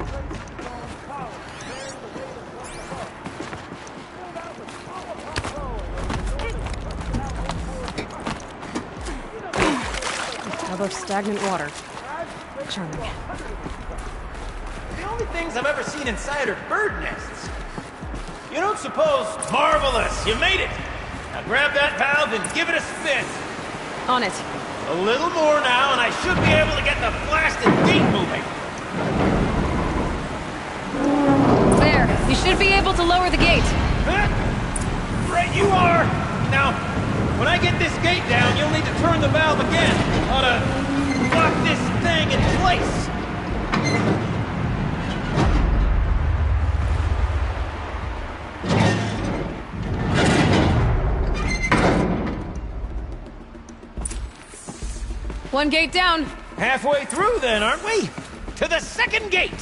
Trace stone columns bearing the weight of what's above. Filled out with hollow control and How about stagnant water? Charming. The only things I've ever seen inside are bird nests. You don't suppose... Marvelous! You made it! Now grab that valve and give it a spin. On it. A little more now, and I should be able to get the blasted gate moving. There. You should be able to lower the gate. Right you are! Now, when I get this gate down, you'll need to turn the valve again. Ought to lock this thing in place! One gate down. Halfway through then, aren't we? To the second gate!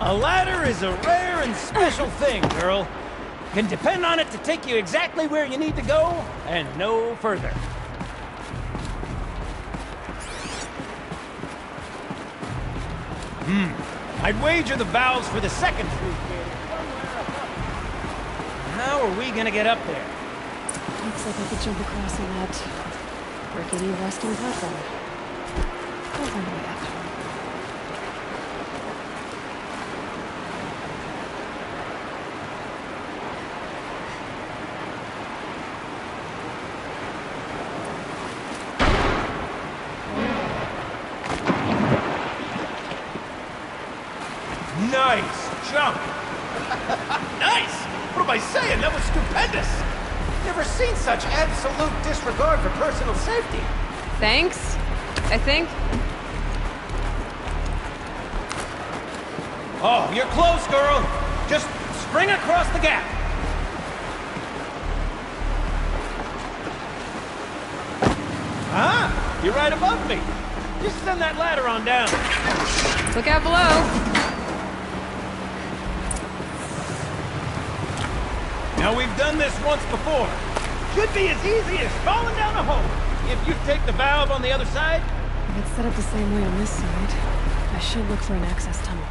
A ladder is a rare and special thing, girl. You can depend on it to take you exactly where you need to go, and no further. I'd wager the valves for the second sluice gate are somewhere up. How are we gonna get up there? Looks like I could jump across on that rickety western platform. I'll find a way up. Nice jump! Nice! What am I saying? That was stupendous! Never seen such absolute disregard for personal safety. Thanks, I think. Oh, you're close, girl! Just spring across the gap! Ah! You're right above me! Just send that ladder on down. Look out below! Now, we've done this once before. Should be as easy as falling down a hole. If you take the valve on the other side... If it's set up the same way on this side, I should look for an access tunnel.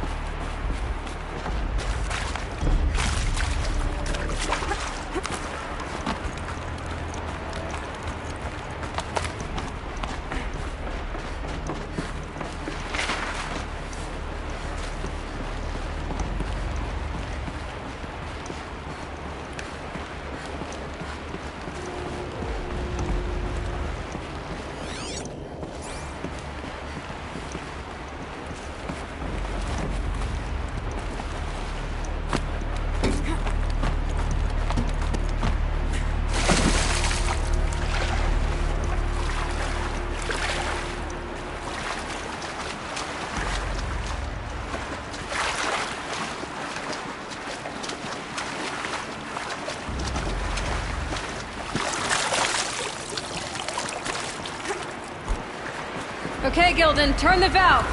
Okay, Gildan, turn the valve.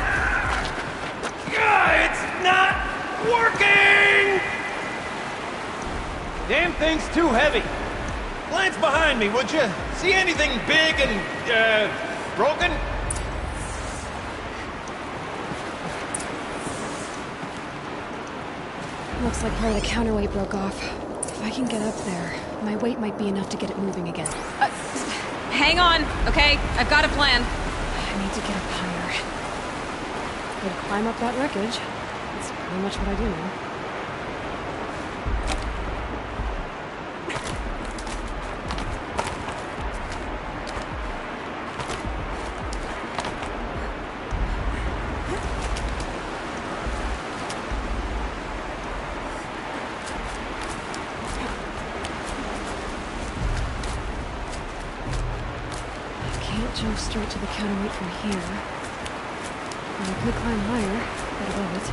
It's not working! Damn thing's too heavy. Glance behind me, would you? See anything big and, broken? Looks like part of the counterweight broke off. If I can get up there, my weight might be enough to get it moving again. Hang on, okay? I've got a plan. I need to get up higher. Could climb up that wreckage. That's pretty much what I do now. Jump straight to the counterweight from here. And I could climb higher, get above it.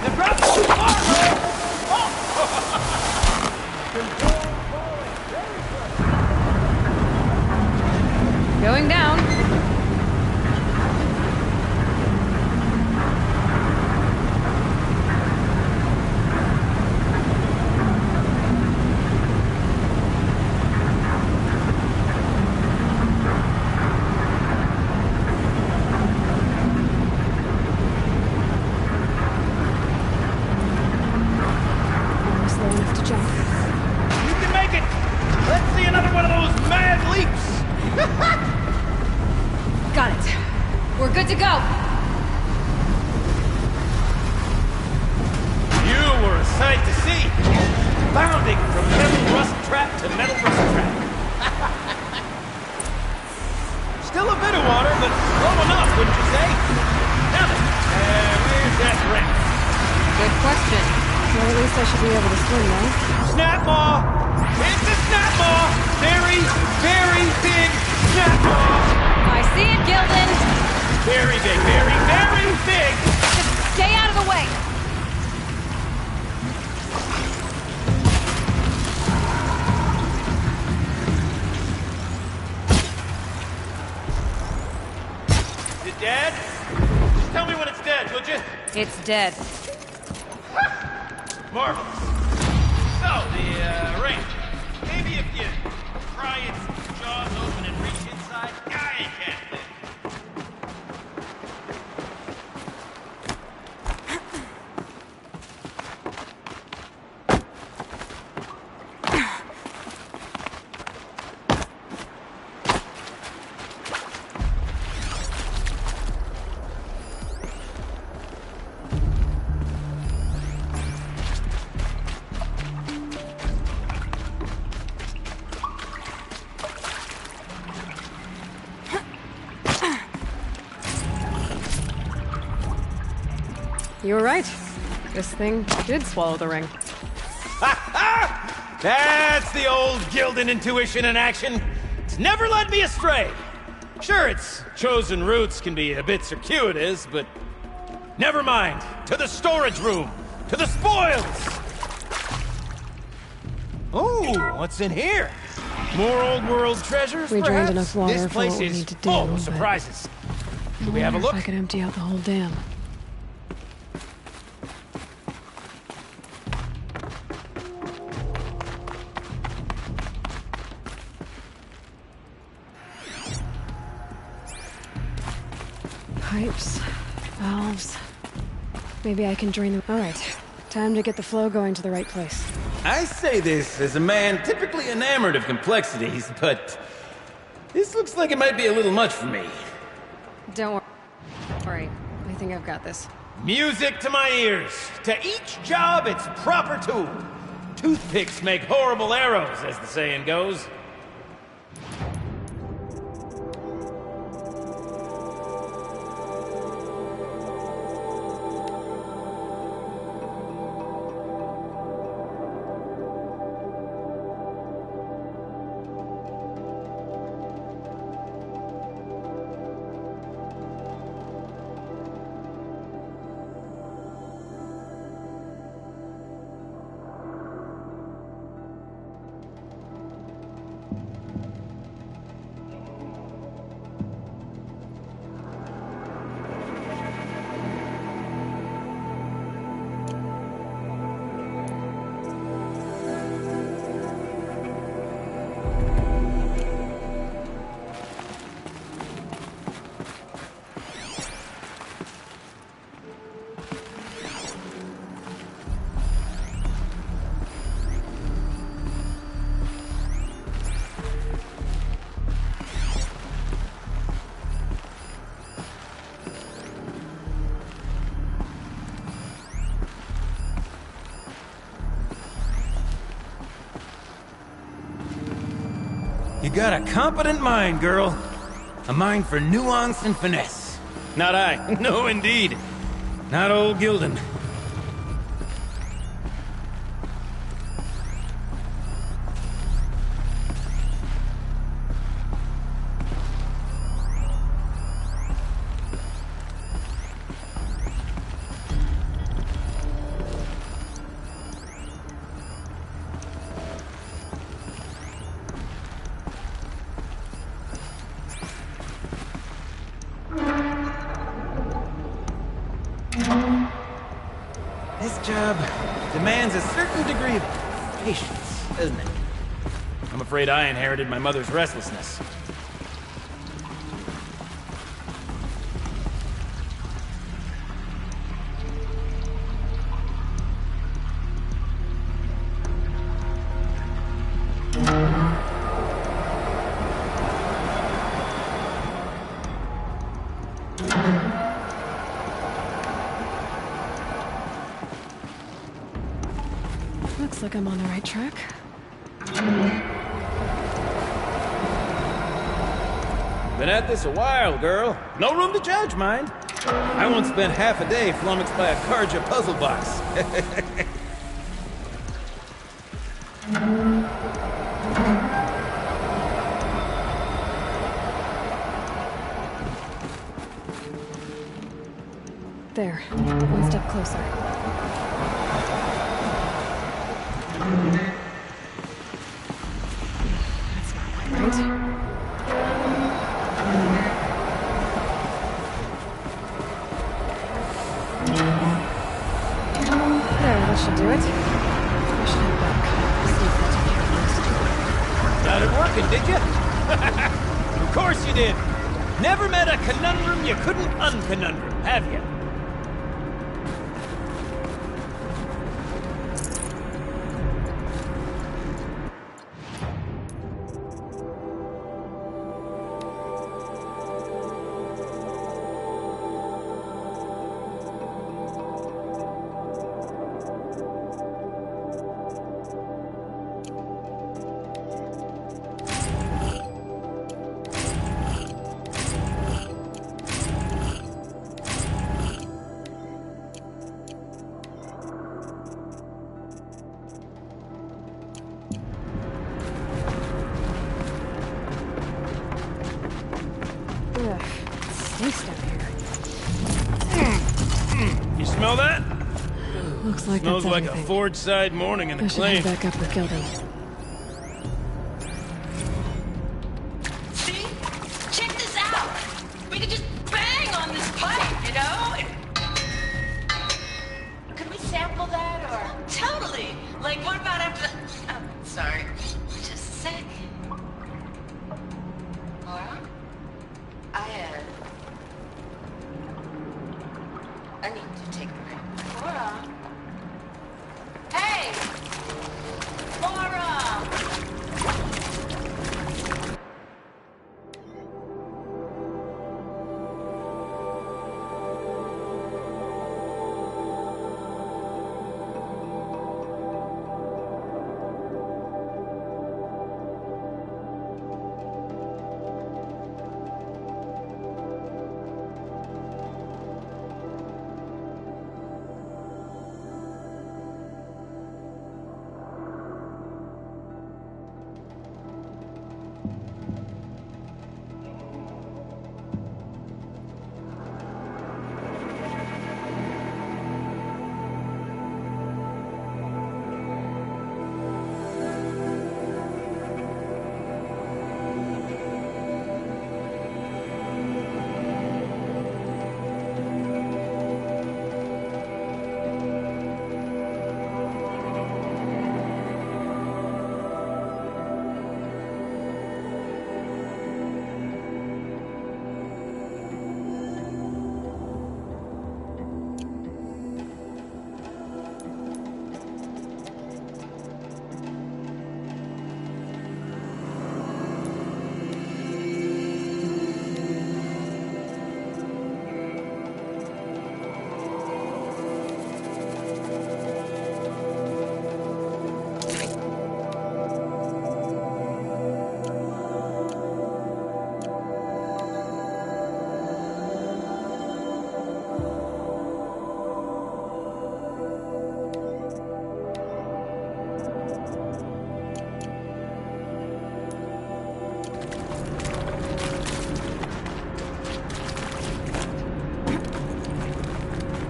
The drop's too far, Oh! Going down. were a sight to see. Bounding from metal rust trap to metal rust trap. Still a bit of water, but low enough, wouldn't you say? Now then, where's that ramp? Good question. Well, at least I should be able to swim now. Snap maw! It's a snap maw! Very, very big snap maw! I see it, Gildan! Very big, very, very big! Just stay out of the way! Is it dead? Just tell me when it's dead, would you? It's dead. Marvelous. So, the ramp. Maybe if you pry its jaws open and reach inside, I can't live. You were right. This thing did swallow the ring. That's the old Gildan intuition in action. It's never led me astray. Sure, its chosen routes can be a bit circuitous, but never mind. To the storage room. To the spoils. Oh, what's in here? More old world treasures, We perhaps? drained enough water This for place what we is need to do, full of but surprises. I Should we have a wonder look? if I could empty out the whole dam. Pipes, valves. Maybe I can drain them. All right, time to get the flow going to the right place. I say this as a man typically enamored of complexities, but this looks like it might be a little much for me. Don't worry. I think I've got this. Music to my ears. To each job, its proper tool. Toothpicks make horrible arrows, as the saying goes. You got a competent mind, girl. A mind for nuance and finesse. Not I. No, indeed. Not old Gildan. This job demands a certain degree of patience, doesn't it? I'm afraid I inherited my mother's restlessness. Looks like I'm on the right track. Been at this a while, girl. No room to judge, mind. I once spent half a day flummoxed by a Karja puzzle box. There. One step closer. That's not quite right. There, that should do it. I should head back. See if that's okay. Got it working, did you? Of course you did. Never met a conundrum you couldn't unconundrum, have you? Ugh, it stinks down here. You smell that? Looks like Smells that's like everything. a forge side morning in the I should head claim. back up with Gildan. See? Check this out! We could just bang on this pipe, you know? Could we sample that, or...? Totally! Like, what about after... Oh, sorry. Just a sec. Laura? I need to take a break. Laura? Hey! Laura!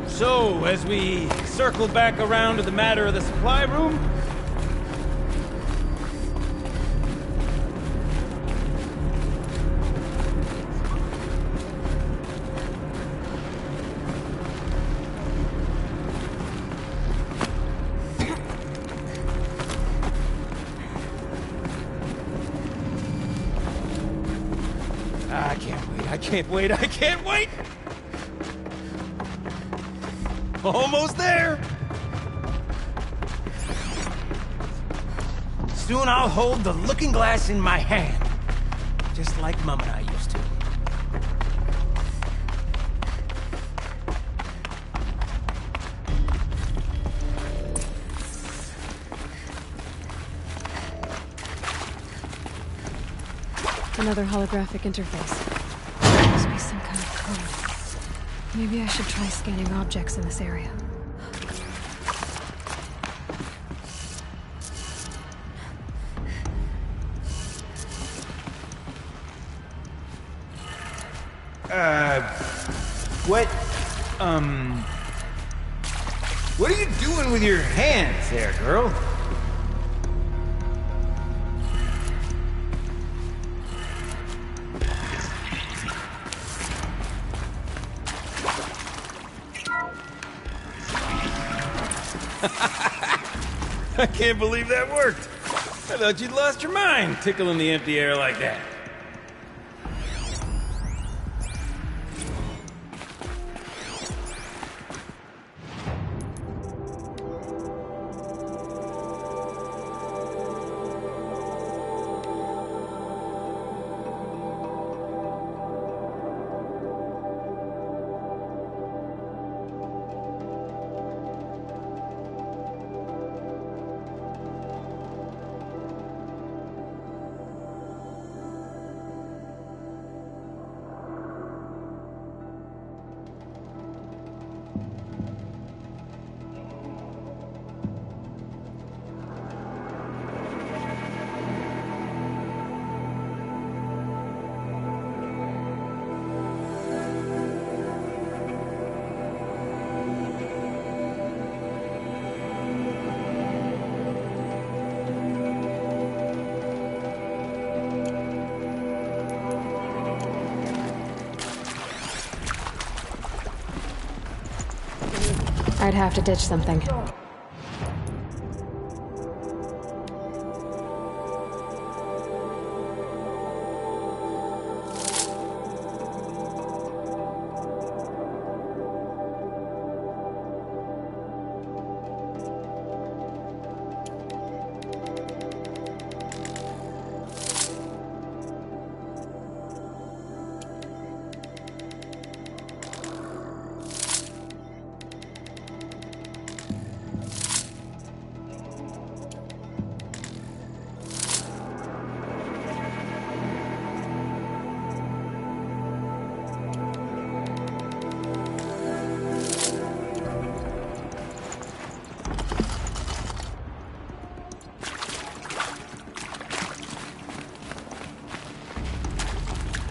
So, as we circle back around to the matter of the supply room... I can't wait, I can't wait! Almost there! Soon I'll hold the looking glass in my hand. Just like Mum and I used to. Another holographic interface. There must be some kind of code. Maybe I should try scanning objects in this area. What are you doing with your hands there, girl? I can't believe that worked. I thought you'd lost your mind, tickling the empty air like that. I'd have to ditch something.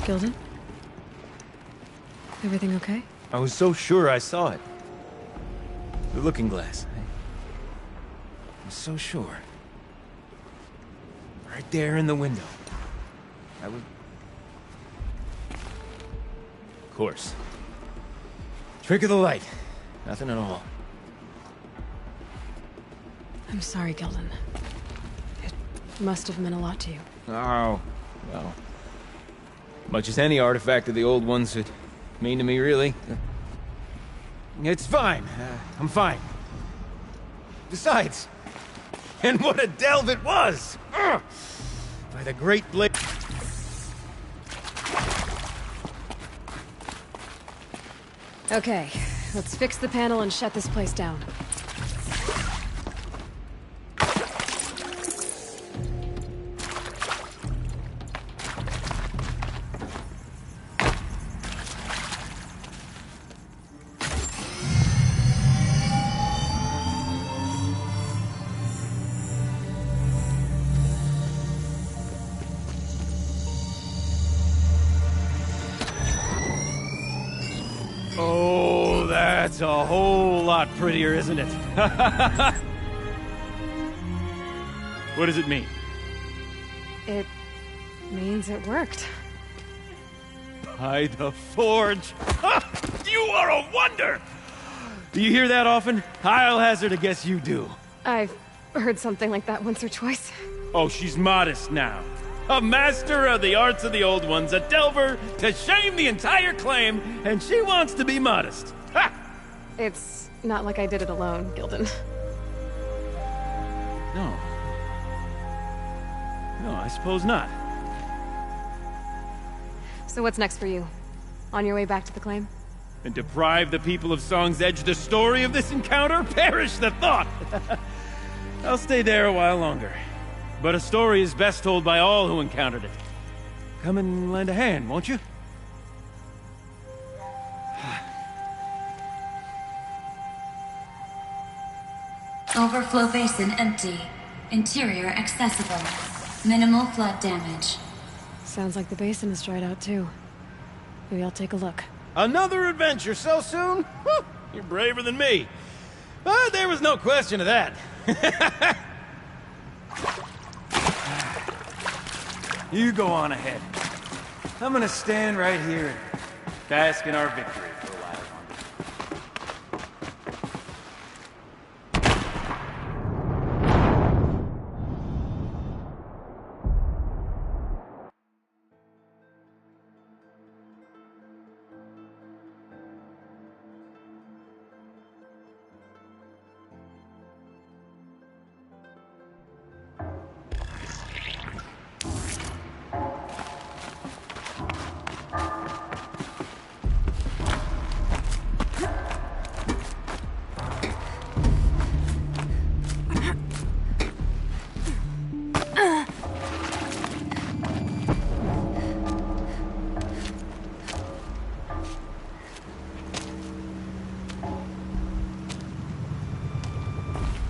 Gilden? Everything okay? I was so sure I saw it. The looking glass. I was so sure. Right there in the window. I was... Of course. Trick of the light. Nothing at all. I'm sorry, Gilden. It must have meant a lot to you. Oh, well. Much as any artifact of the old ones would mean to me, really. It's fine. I'm fine. Besides, and what a delve it was! Ugh! By the great blade... Okay, let's fix the panel and shut this place down. Oh, that's a whole lot prettier, isn't it? What does it mean? It means it worked. By the Forge! You are a wonder! Do you hear that often? I'll hazard a guess you do. I've heard something like that once or twice. Oh, she's modest now. A master of the arts of the old ones, a delver to shame the entire claim, and she wants to be modest. Ha! It's not like I did it alone, Gilden. No. No, I suppose not. So what's next for you? On your way back to the claim? And deprive the people of Song's Edge the story of this encounter? Perish the thought! I'll stay there a while longer. But a story is best told by all who encountered it. come and lend a hand, won't you? Overflow basin empty. Interior accessible. Minimal flood damage. Sounds like the basin is dried out too. Maybe I'll take a look. Another adventure so soon? Whew, you're braver than me. But there was no question of that. You go on ahead. I'm gonna stand right here and bask in our victory for a while longer.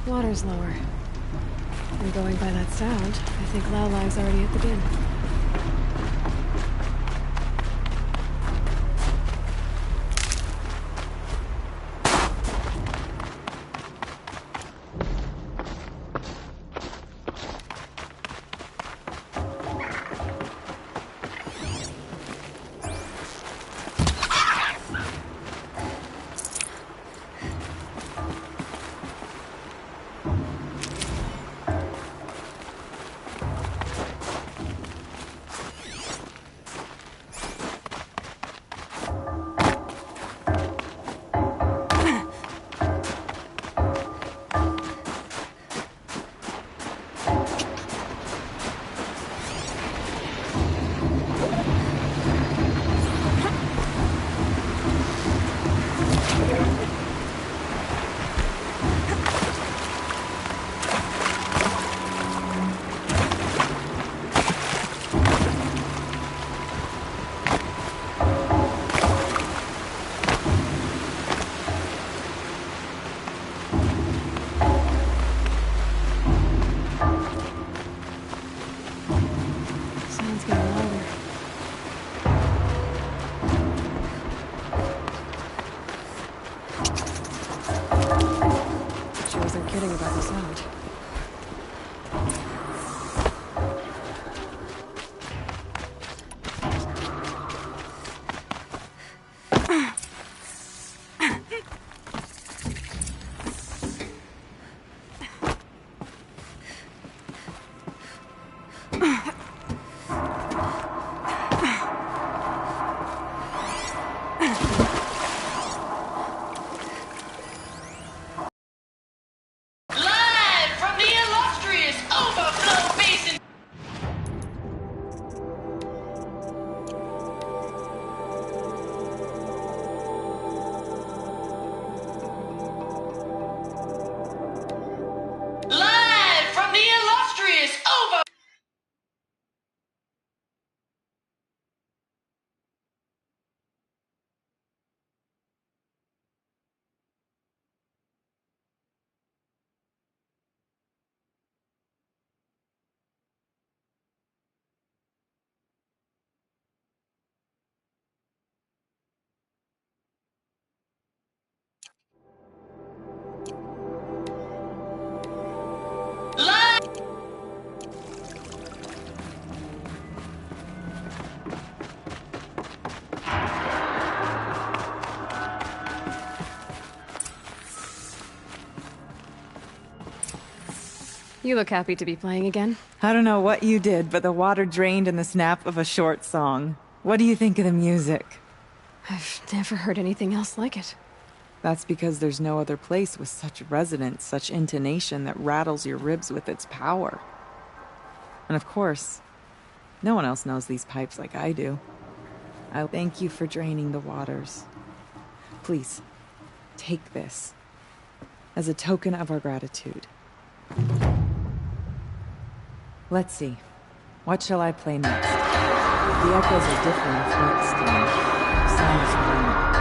Water's lower. And going by that sound, I think Lao Lai's already at the bin. You look happy to be playing again. I don't know what you did, but the water drained in the snap of a short song. What do you think of the music? I've never heard anything else like it. That's because there's no other place with such resonance, such intonation that rattles your ribs with its power. And of course, no one else knows these pipes like I do. I thank you for draining the waters. Please, take this as a token of our gratitude. Let's see. What shall I play next? The echoes are different if light steam. The sound is harmonic.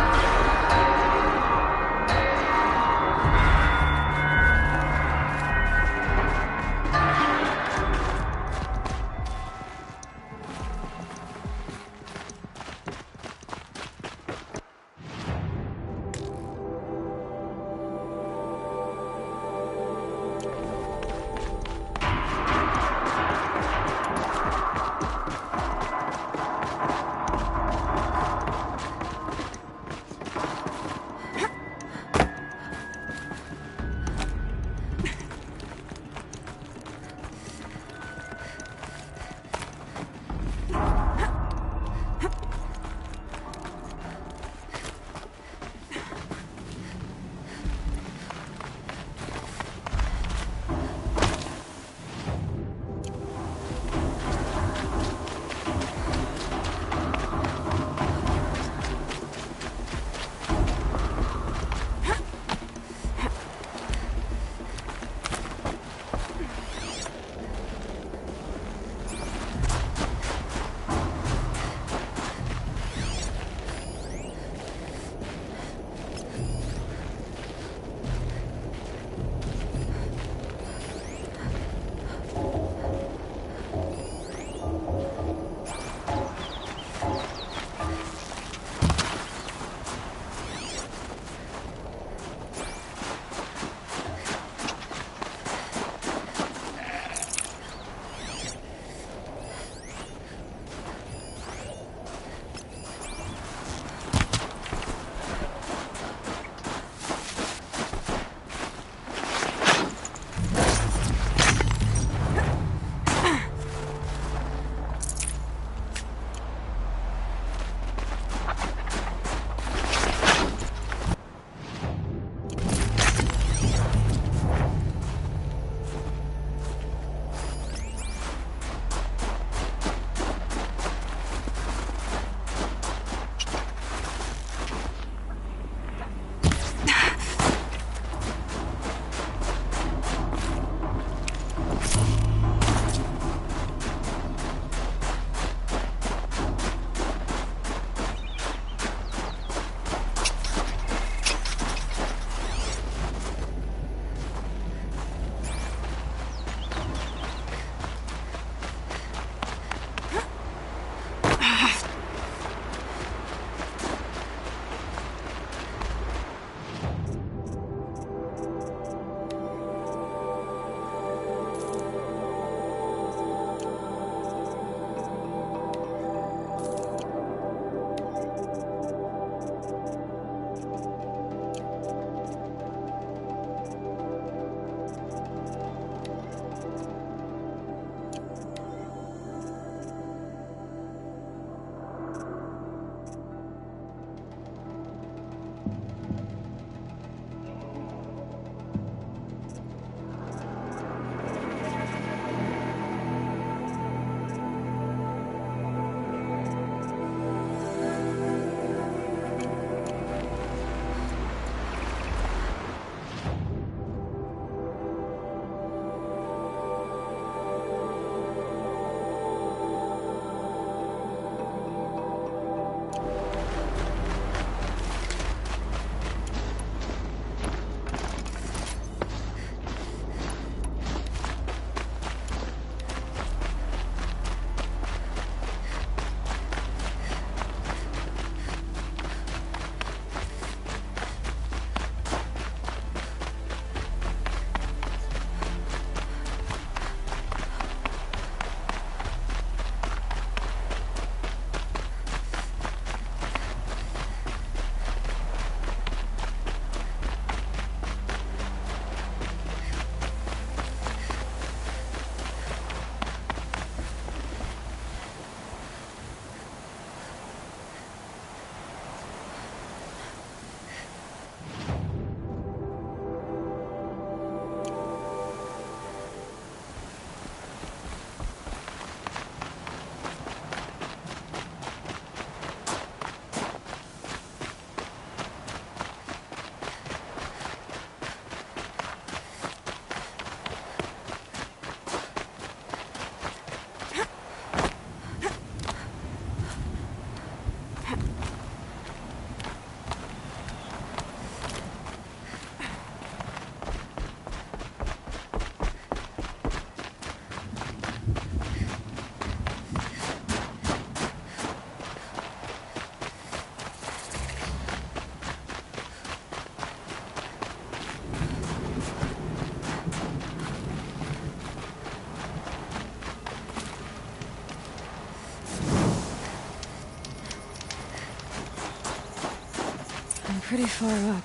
pretty far up.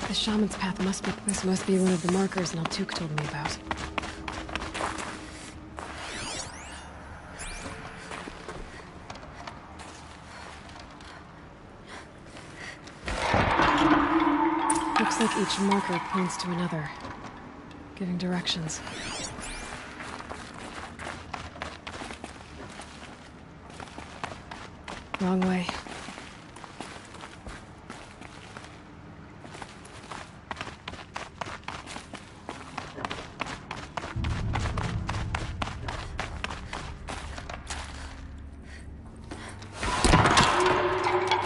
The shaman's path this must be one of the markers Naltuk told me about. Looks like each marker points to another, giving directions. Wrong way.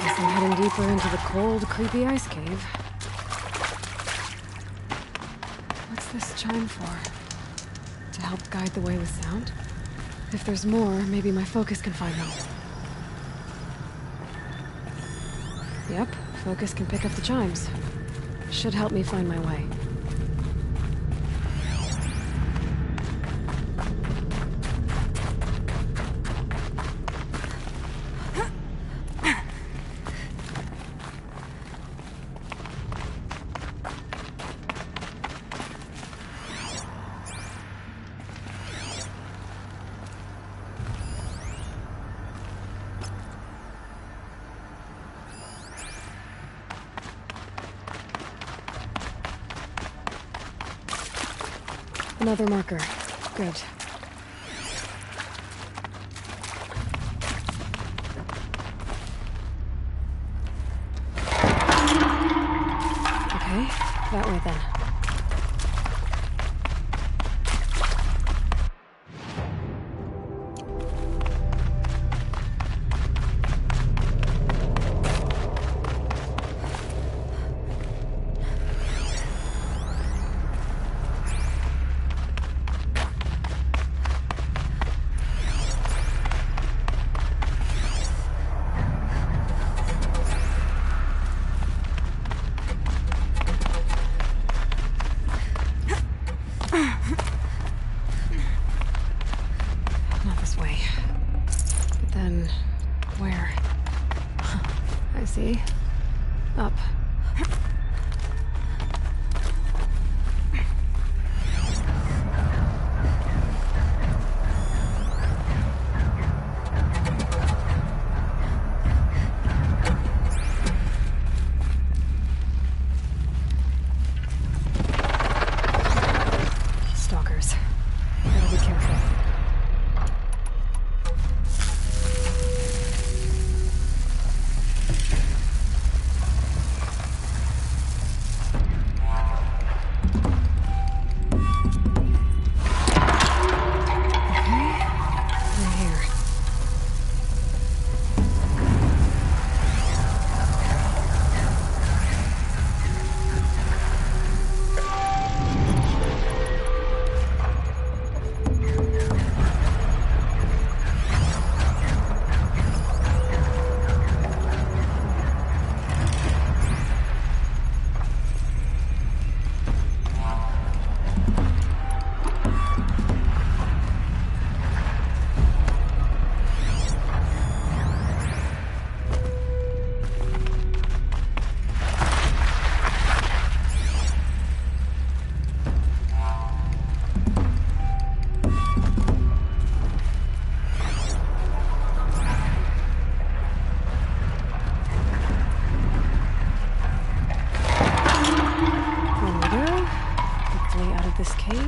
Guess I'm heading deeper into the cold, creepy ice cave. What's this chime for? To help guide the way with sound? If there's more, maybe my focus can find them. Yep, focus can pick up the chimes. Should help me find my way. Another marker. Good. Okay, that way then. Up. Stalkers. Gotta be careful. This cave?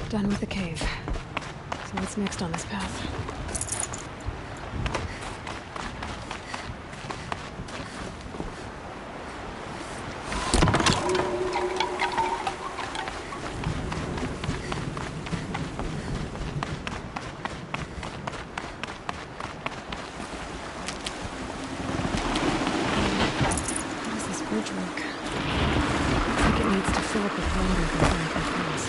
Done with the cave. So what's next on this path? How does this bridge work? Looks like it needs to fill up with water before it can cross.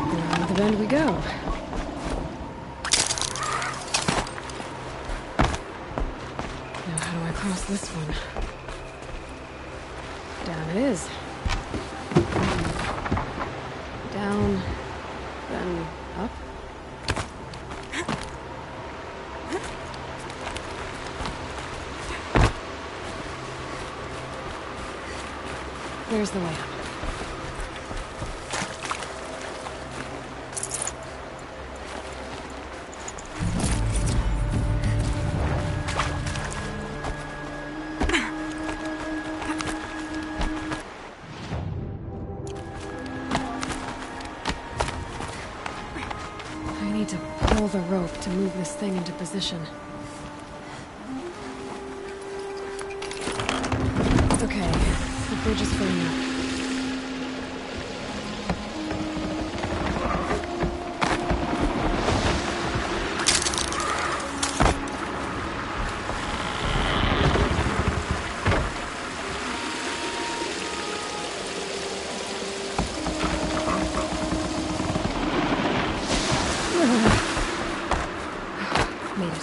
Around the bend we go. Now how do I cross this one? Down it is. Down, then up. There's the way up. I need to pull the rope to move this thing into position. Okay, the bridge is filling up. Made it.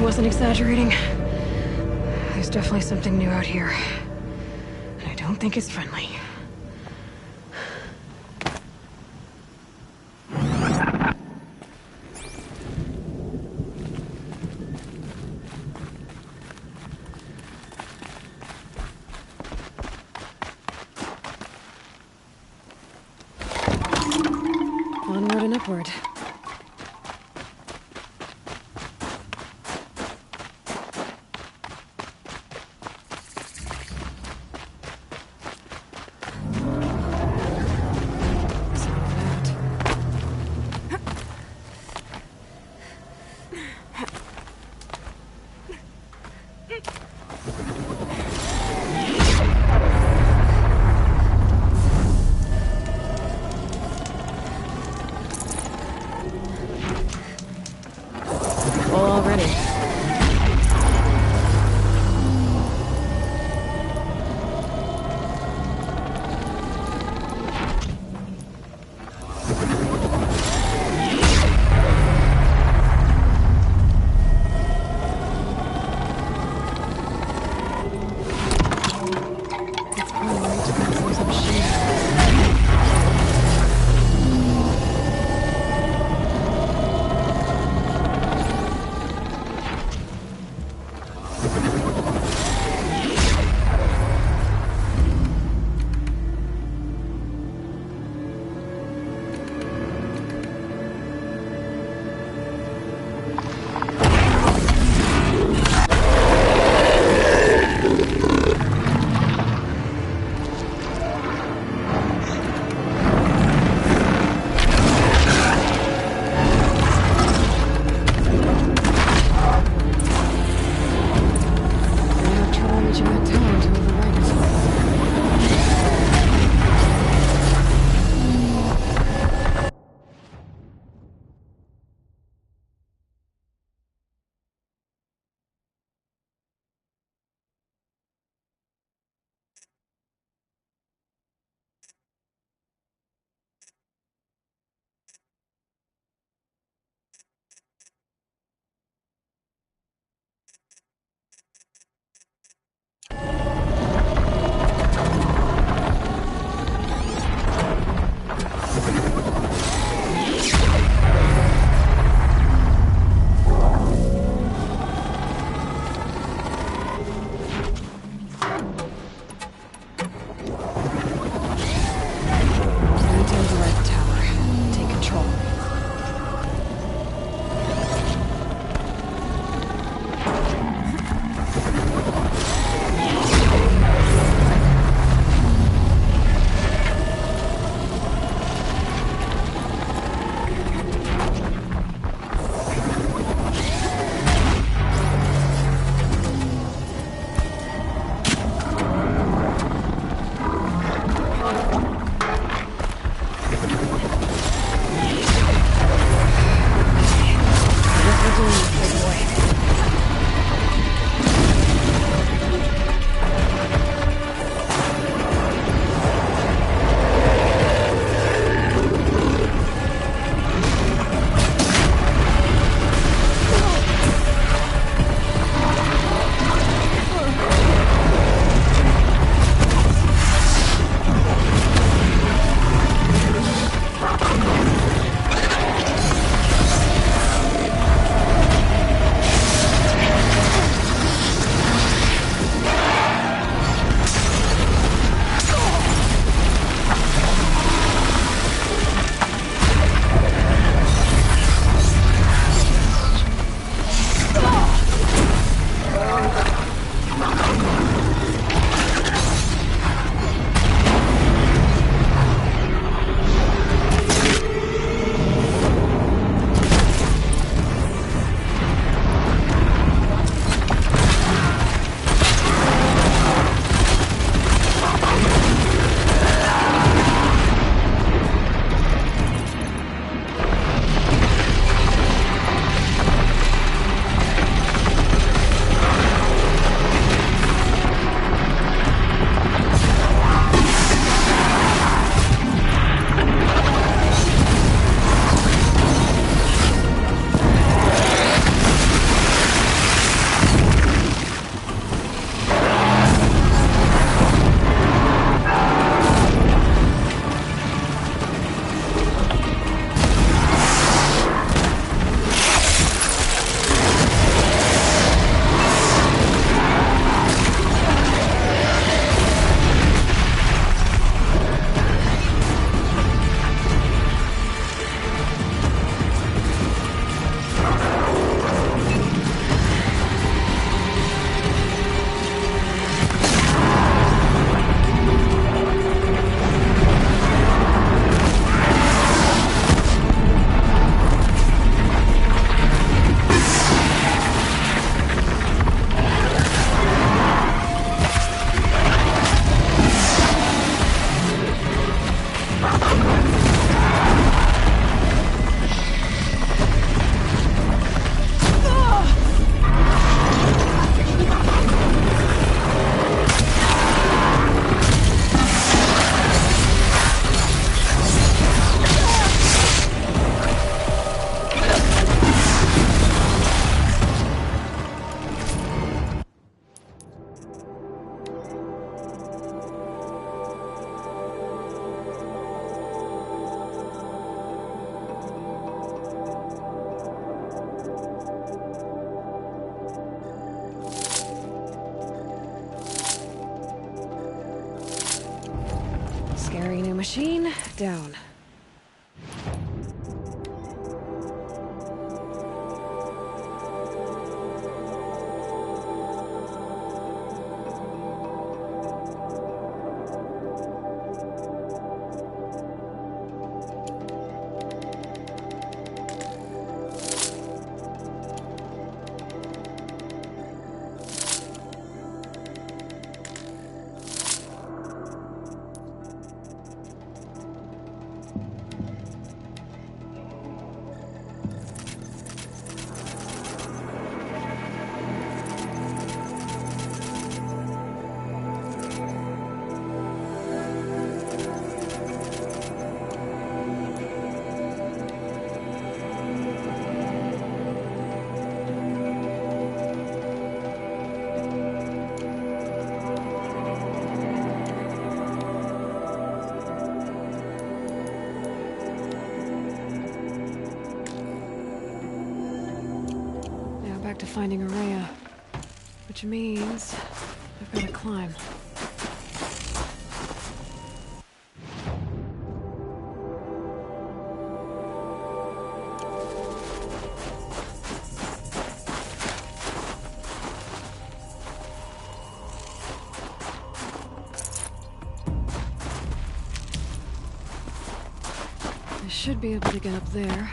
Wasn't exaggerating. There's definitely something new out here. And I don't think it's friendly. Onward and upward. Already. It's probably right to pass those up machine down. To finding Araya, which means I've got to climb. I should be able to get up there.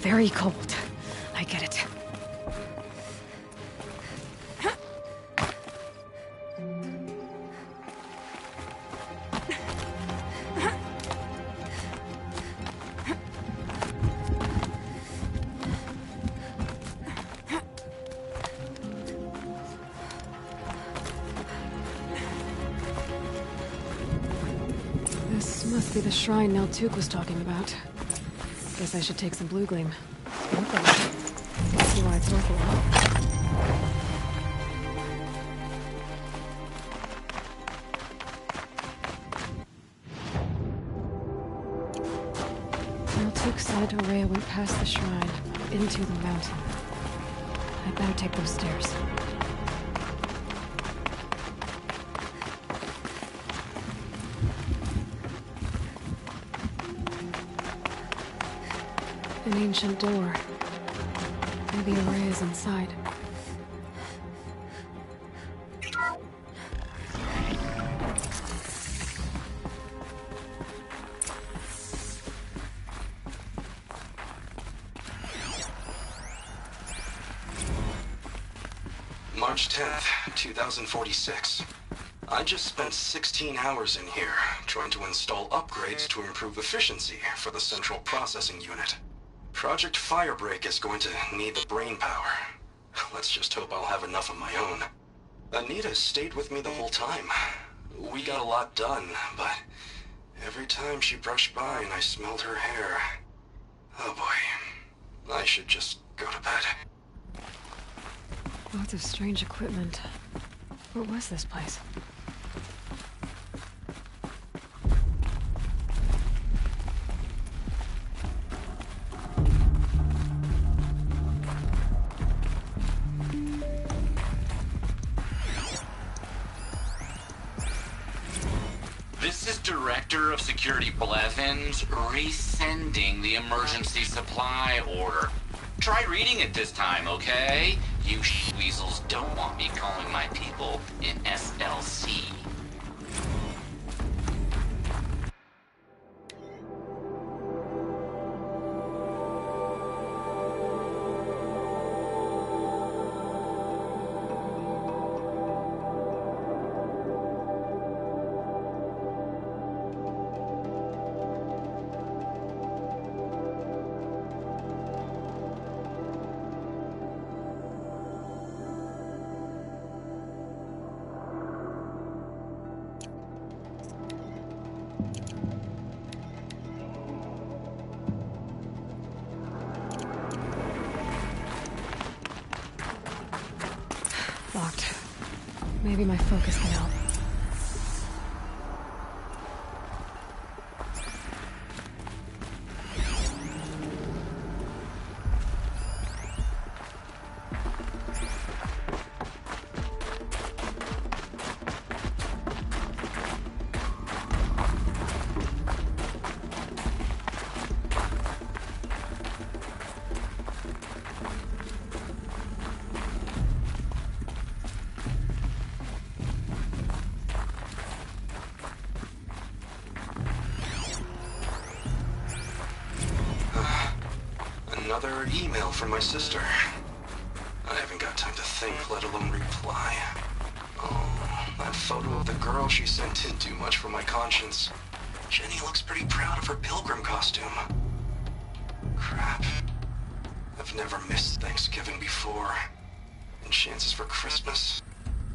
Very cold. I get it. This must be the shrine Naltuk was talking about. Guess I should take some blue gleam. See why it's worth a while. Naltuk said Araya went past the shrine, into the mountain. I'd better take those stairs. An ancient door. Maybe Araya's inside. March 10th, 2046. I just spent 16 hours in here, trying to install upgrades to improve efficiency for the central processing unit. Project Firebreak is going to need the brain power. Let's just hope I'll have enough of my own. Anita stayed with me the whole time. We got a lot done, but every time she brushed by and I smelled her hair... Oh boy. I should just go to bed. Lots of strange equipment. What was this place? This is Director of Security Blevins resending the emergency supply order. Try reading it this time, okay? You weasels don't want me calling my people in SLC. Maybe my focus can help. Another email from my sister. I haven't got time to think, let alone reply. Oh, that photo of the girl she sent didn't do much for my conscience. Jenny looks pretty proud of her pilgrim costume. Crap. I've never missed Thanksgiving before. And chances for Christmas?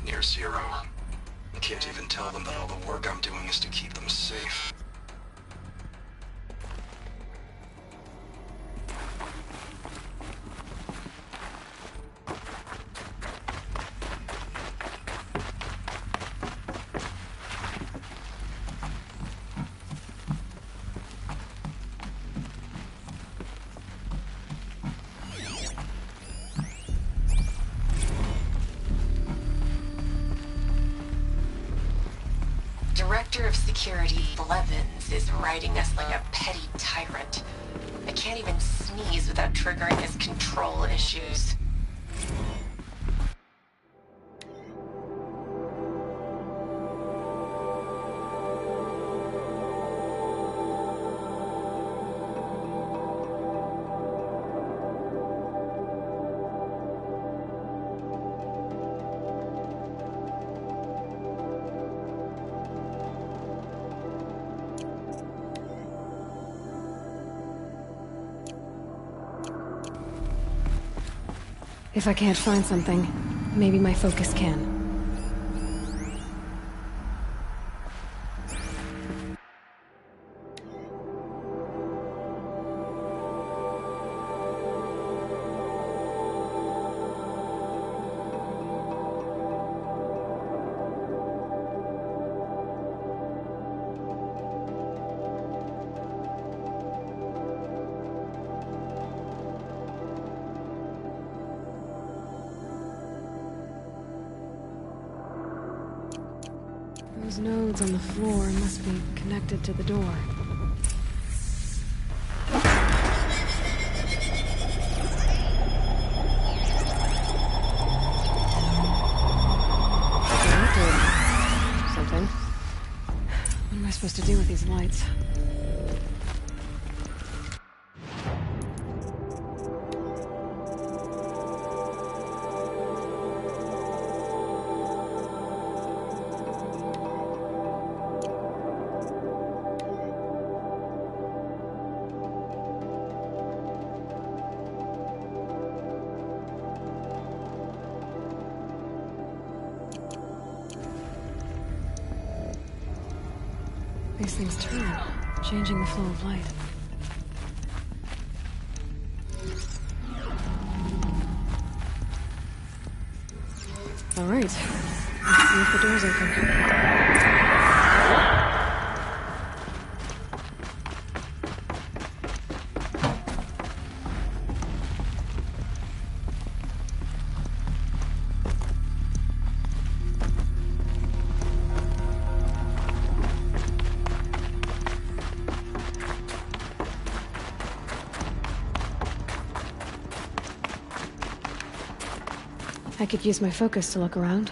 Near zero. I can't even tell them that all the work I'm doing is to keep them safe. Director of Security Blevins is writing us like a petty tyrant. I can't even sneeze without triggering his control issues. If I can't find something, maybe my focus can. Those nodes on the floor must be connected to the door. Something. What am I supposed to do with these lights? These things turn, changing the flow of light. All right, let's see if the door's open. I could use my focus to look around.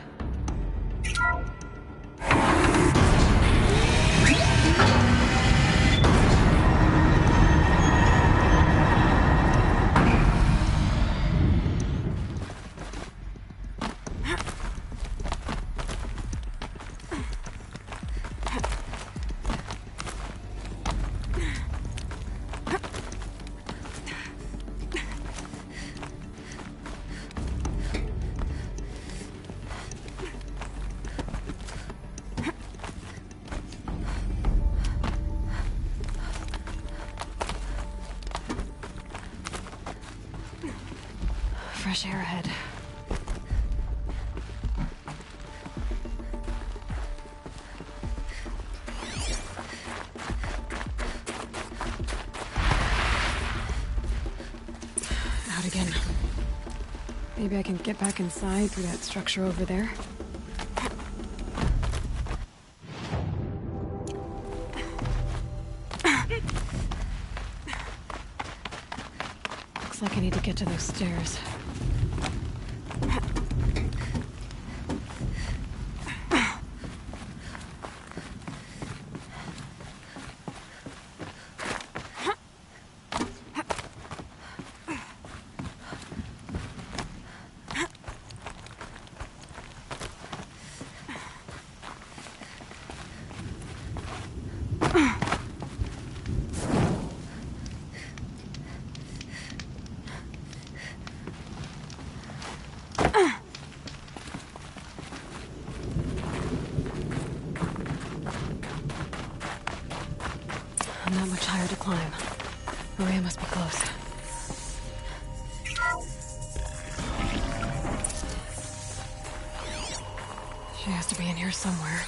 Fresh air ahead. Out again. Maybe I can get back inside through that structure over there. Looks like I need to get to those stairs. Not much higher to climb. Maria must be close. She has to be in here somewhere.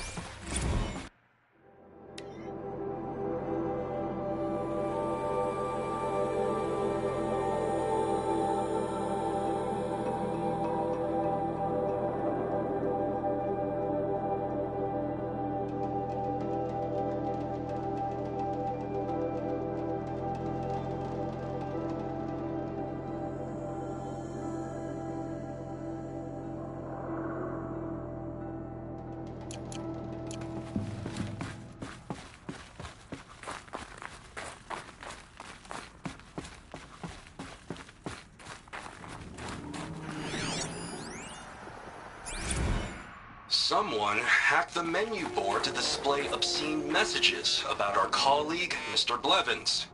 Someone hacked the menu board to display obscene messages about our colleague, Mr. Blevins.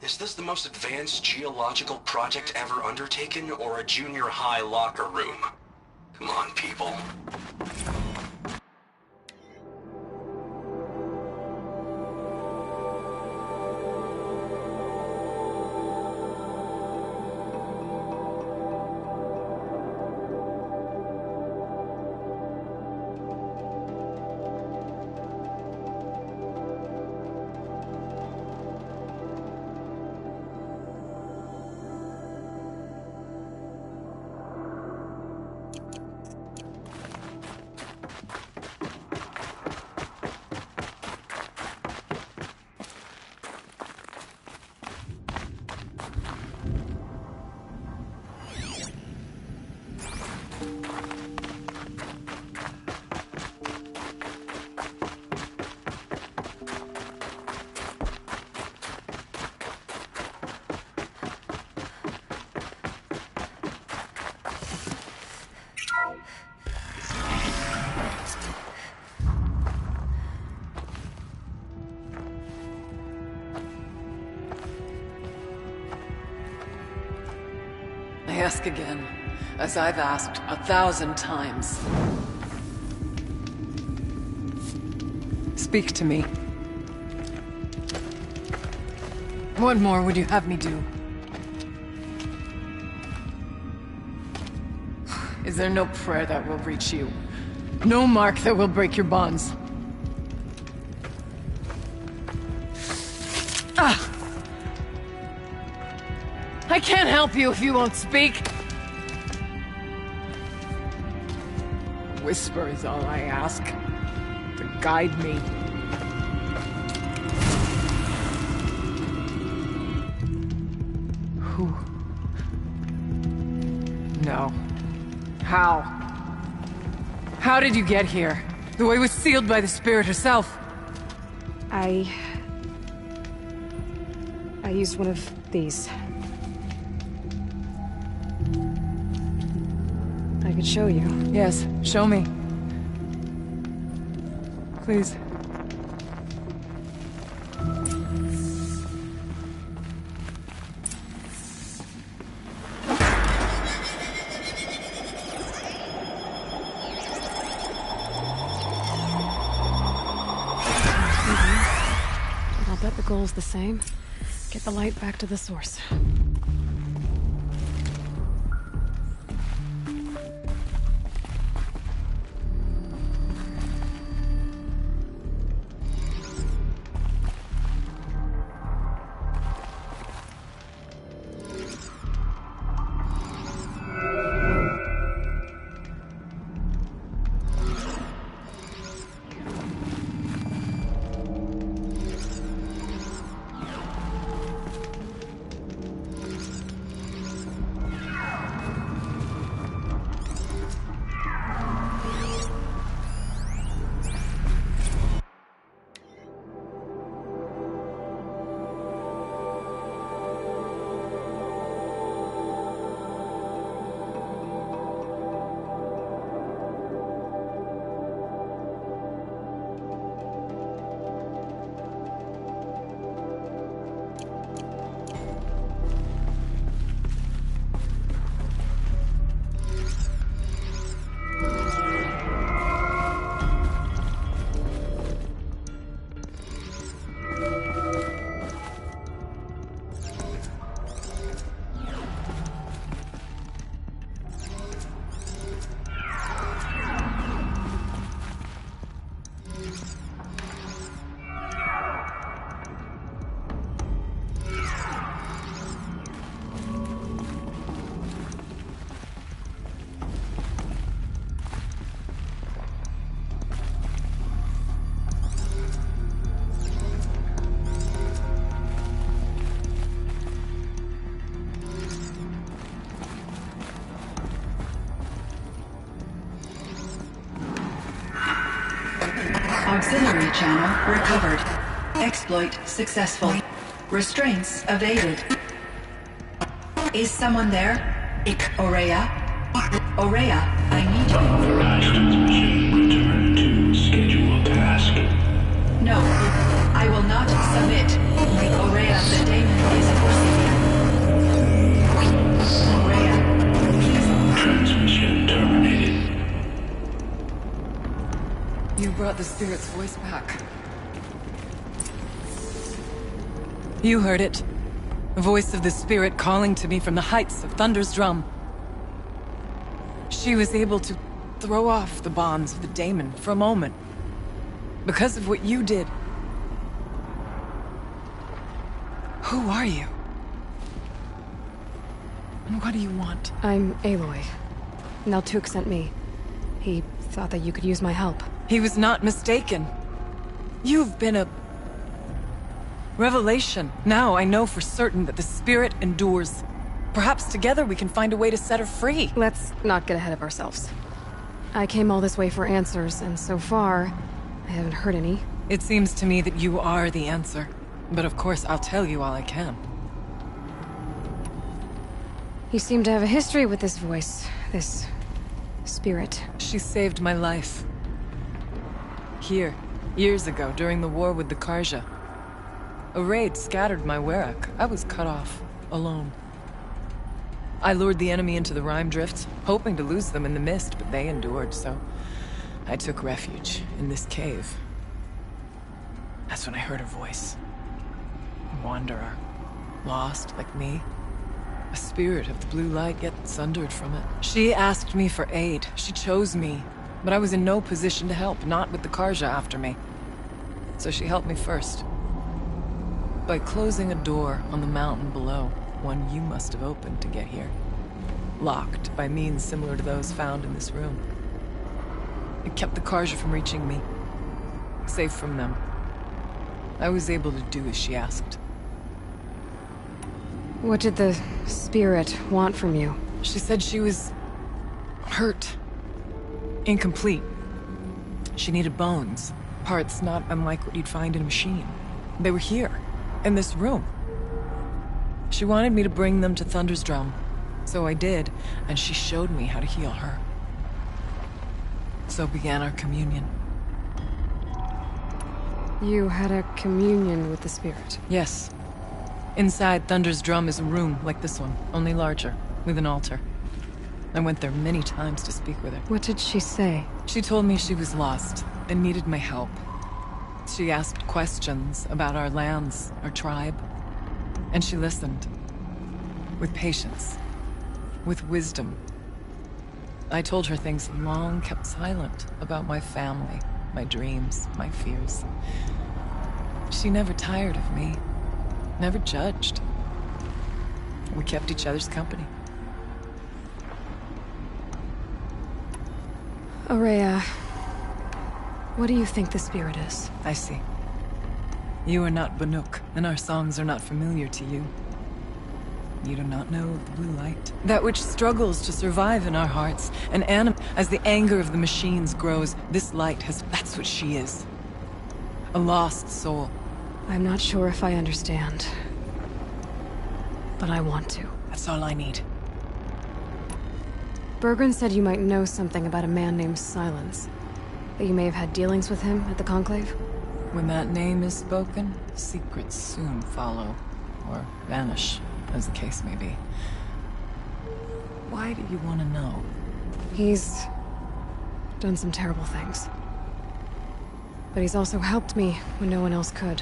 Is this the most advanced geological project ever undertaken, or a junior high locker room? Come on, people. I ask again, as I've asked 1,000 times. Speak to me. What more would you have me do? Is there no prayer that will reach you? No mark that will break your bonds? Ah! I can't help you if you won't speak. A whisper is all I ask. To guide me. Who? No. How? How did you get here? The way was sealed by the spirit herself. I used one of these. I could show you. Yes, show me. Please. I'll bet the goal's the same. Get the light back to the source. Auxiliary channel recovered. Exploit successful. Restraints evaded. Is someone there? Aurea? Aurea, I need you. Authorized transmission. Return to scheduled task. No, I will not submit. Aurea, the daemon is forcing you. Aurea, please. Transmission terminated. You brought the spirit's voice back. You heard it. The voice of the spirit calling to me from the heights of Thunder's Drum. She was able to throw off the bonds of the daemon for a moment. Because of what you did. Who are you? And what do you want? I'm Aloy. Naltuk sent me. He thought that you could use my help. He was not mistaken. You've been a revelation. Now I know for certain that the spirit endures. Perhaps together we can find a way to set her free. Let's not get ahead of ourselves. I came all this way for answers, and so far, I haven't heard any. It seems to me that you are the answer. But of course, I'll tell you all I can. You seem to have a history with this voice, this spirit. She saved my life. Here, years ago, during the war with the Karja. A raid scattered my Werak. I was cut off, alone. I lured the enemy into the Rime Drift, hoping to lose them in the mist, but they endured, so I took refuge in this cave. That's when I heard her voice. A wanderer, lost like me. A spirit of the blue light, yet sundered from it. She asked me for aid. She chose me, but I was in no position to help, not with the Karja after me. So she helped me first. By closing a door on the mountain below, one you must have opened to get here. Locked by means similar to those found in this room. It kept the Karja from reaching me. Safe from them. I was able to do as she asked. What did the spirit want from you? She said she was hurt. Incomplete. She needed bones. Parts not unlike what you'd find in a machine. They were here. In this room. She wanted me to bring them to Thunder's Drum. So I did, and she showed me how to heal her. So began our communion. You had a communion with the spirit? Yes. Inside Thunder's Drum is a room like this one, only larger, with an altar. I went there many times to speak with her. What did she say? She told me she was lost and needed my help. She asked questions about our lands, our tribe, and she listened. With patience. With wisdom. I told her things long kept silent about my family, my dreams, my fears. She never tired of me. Never judged. We kept each other's company. Aurea, what do you think the spirit is? I see. You are not Banuk, and our songs are not familiar to you. You do not know of the blue light. That which struggles to survive in our hearts, and as the anger of the machines grows, this light that's what she is. A lost soul. I'm not sure if I understand. But I want to. That's all I need. Bergren said you might know something about a man named Silence. That you may have had dealings with him at the Conclave? When that name is spoken, secrets soon follow. Or vanish, as the case may be. Why do you want to know? He's done some terrible things. But he's also helped me when no one else could.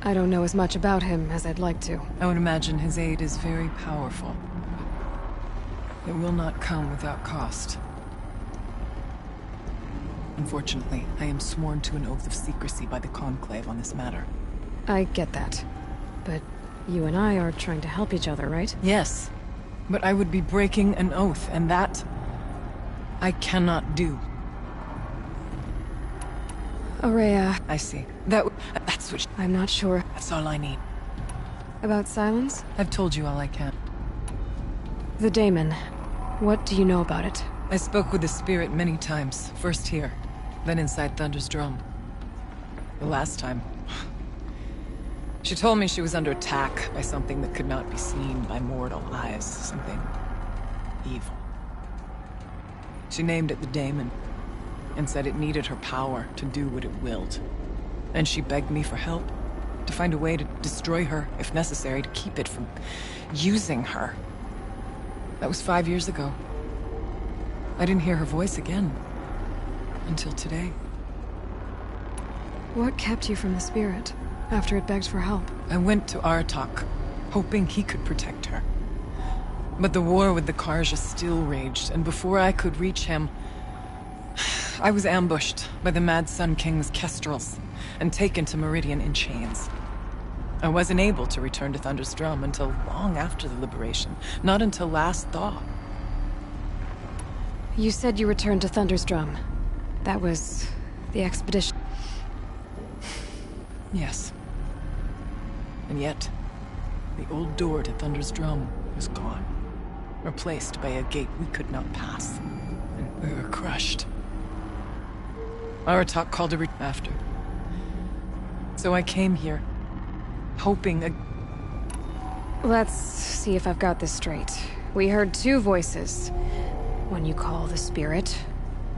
I don't know as much about him as I'd like to. I would imagine his aid is very powerful. It will not come without cost. Unfortunately, I am sworn to an oath of secrecy by the Conclave on this matter. I get that. But you and I are trying to help each other, right? Yes. But I would be breaking an oath, and that I cannot do. Aurea. I see. That's what... I'm not sure. That's all I need. About Silence? I've told you all I can. The daemon. What do you know about it? I spoke with the spirit many times. First here, then inside Thunder's Drum. The last time. She told me she was under attack by something that could not be seen by mortal eyes. Something evil. She named it the Daemon, and said it needed her power to do what it willed. And she begged me for help, to find a way to destroy her, if necessary, to keep it from using her. That was 5 years ago. I didn't hear her voice again, until today. What kept you from the spirit, after it begged for help? I went to Aratak, hoping he could protect her. But the war with the Karja still raged, and before I could reach him, I was ambushed by the Mad Sun King's Kestrels, and taken to Meridian in chains. I wasn't able to return to Thunder's Drum until long after the liberation, not until last thaw. You said you returned to Thunder's Drum. That was the expedition. Yes. And yet, the old door to Thunder's Drum was gone. Replaced by a gate we could not pass. And we were crushed. Aratak called a after. So I came here, hoping Let's see if I've got this straight. We heard two voices. One you call the spirit.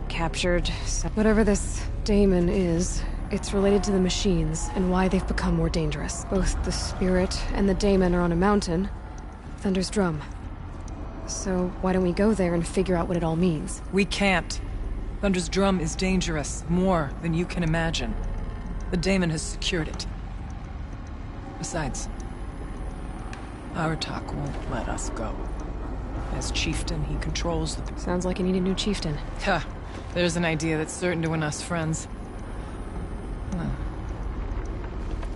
Captured whatever this Daemon is. It's related to the machines, and why they've become more dangerous. Both the spirit and the Daemon are on a mountain. Thunder's Drum. So why don't we go there and figure out what it all means? We can't. Thunder's Drum is dangerous, more than you can imagine. The Daemon has secured it. Besides, Aratak won't let us go. As chieftain, he controls the... Sounds like you need a new chieftain. Ha! There's an idea that's certain to win us friends. Huh.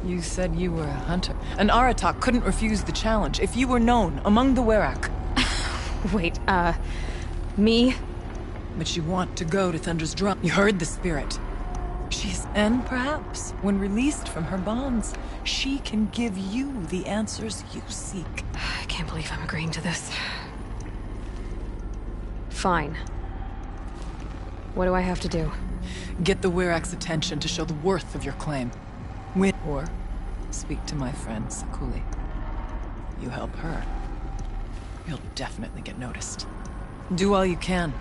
You said you were a hunter. And Aratak couldn't refuse the challenge if you were known among the Werak. Wait, me? But you want to go to Thunder's Drum. You heard the spirit. And perhaps, when released from her bonds, she can give you the answers you seek. I can't believe I'm agreeing to this. Fine. What do I have to do? Get the Werak's attention to show the worth of your claim. Win or speak to my friend Sakuli. You help her, you'll definitely get noticed. Do all you can.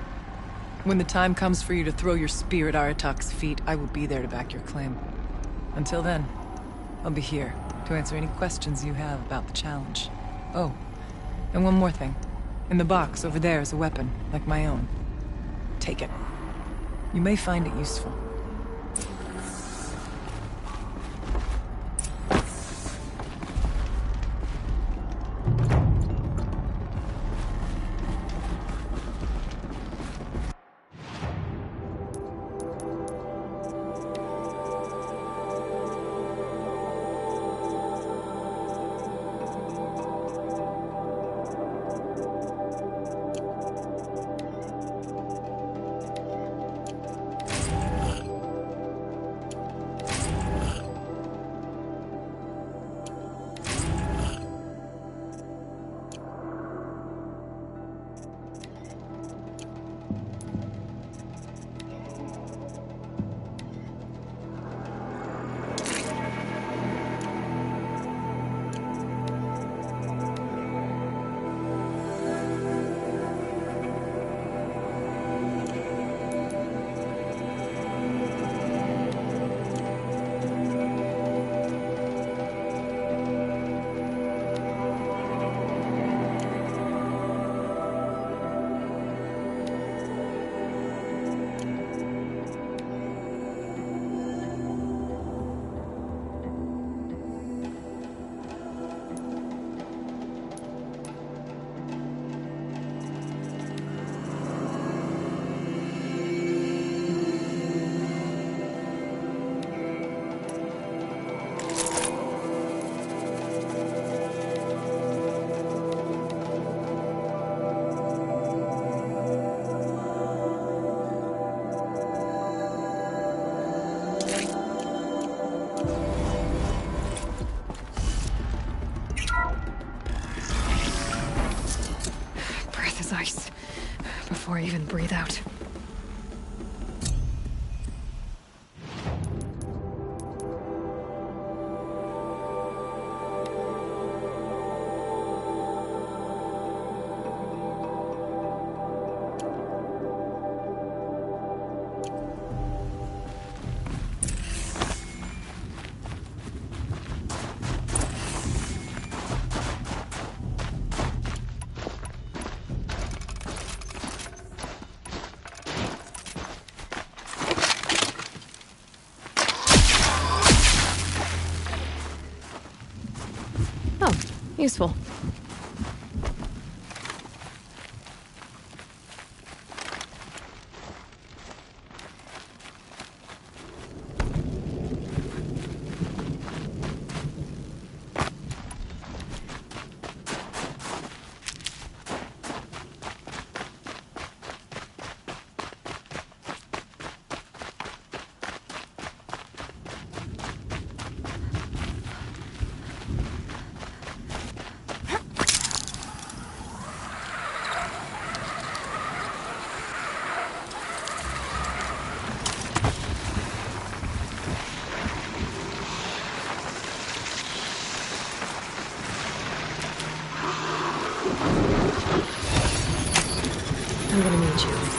When the time comes for you to throw your spear at Aratak's feet, I will be there to back your claim. Until then, I'll be here to answer any questions you have about the challenge. Oh, and one more thing. In the box over there is a weapon, like my own. Take it. You may find it useful. Ice. Before I even breathe out. Useful. I'm gonna need you.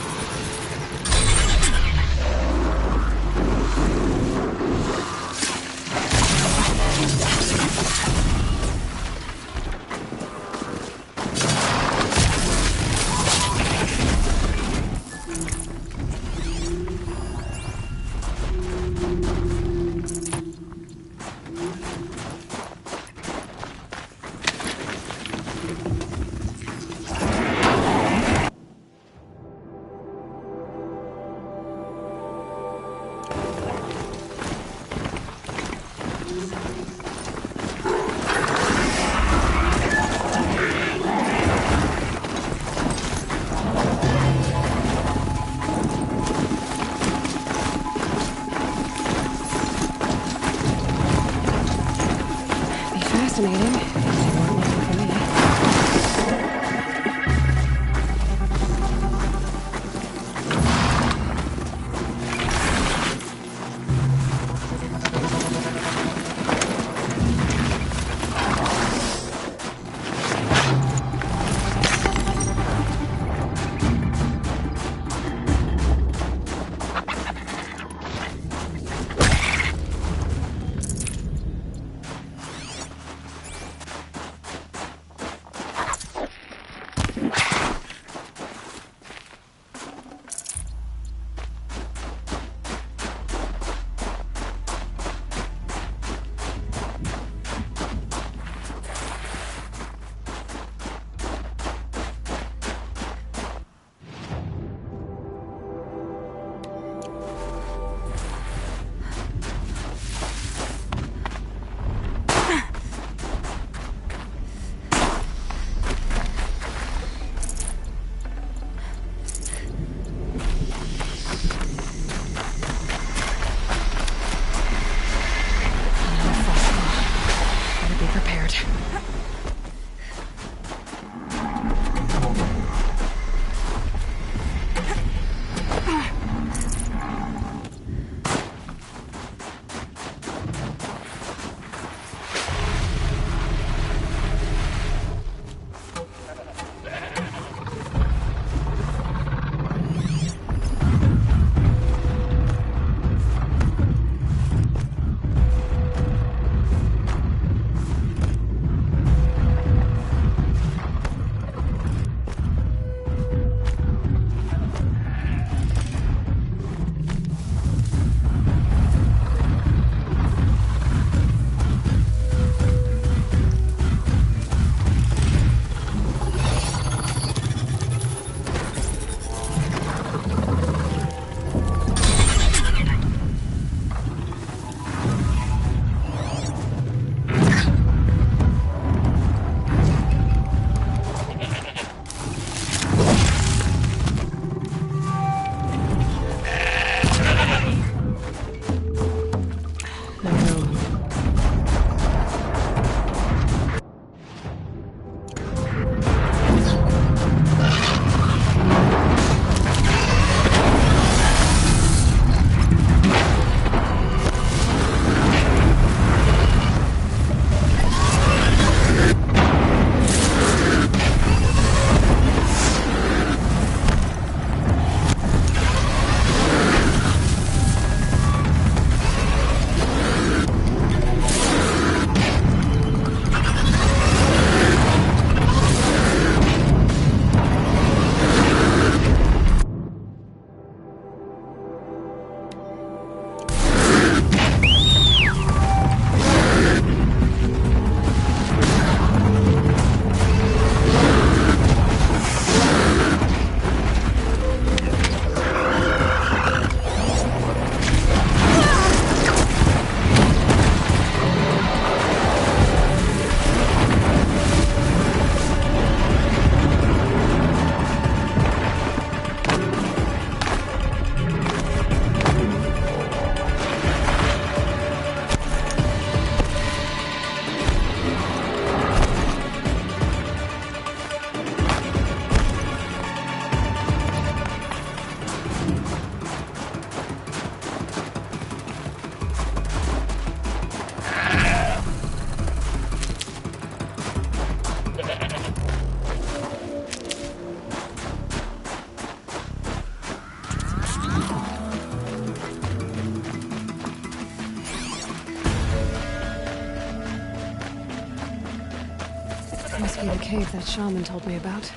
Must be the cave that shaman told me about.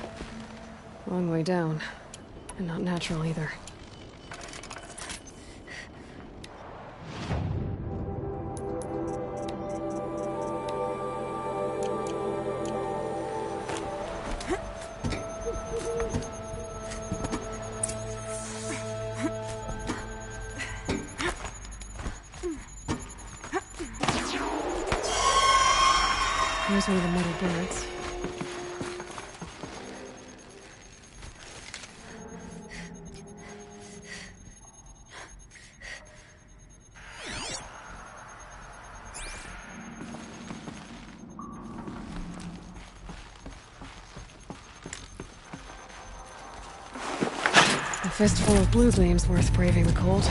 Long way down. And not natural either. Here's one of the metal birds. A fistful of blue gleam's worth braving the cold.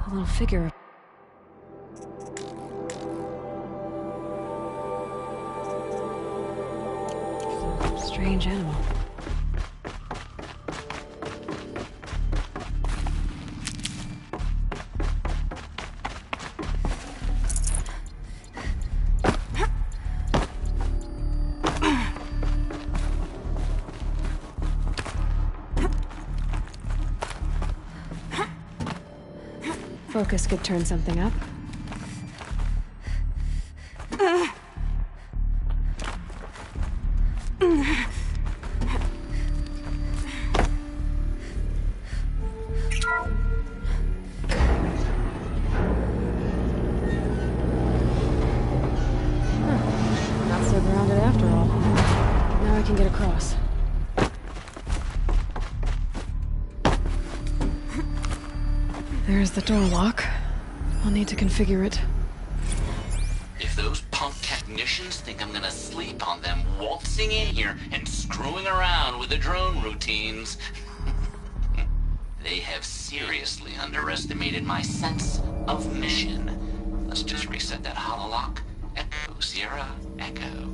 A little figure. Strange animal. Focus could turn something up. Not so grounded after all. Now I can get across. There's the door lock. I'll need to configure it. If those punk technicians think I'm gonna sleep on them waltzing in here and screwing around with the drone routines, they have seriously underestimated my sense of mission. Let's just reset that hololock. Echo, Sierra, Echo.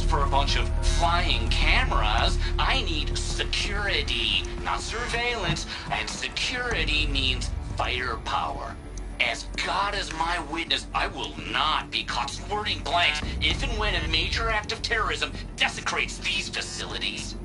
For a bunch of flying cameras, I need security, not surveillance, and security means firepower. As God is my witness, I will not be caught squirting blanks if and when a major act of terrorism desecrates these facilities.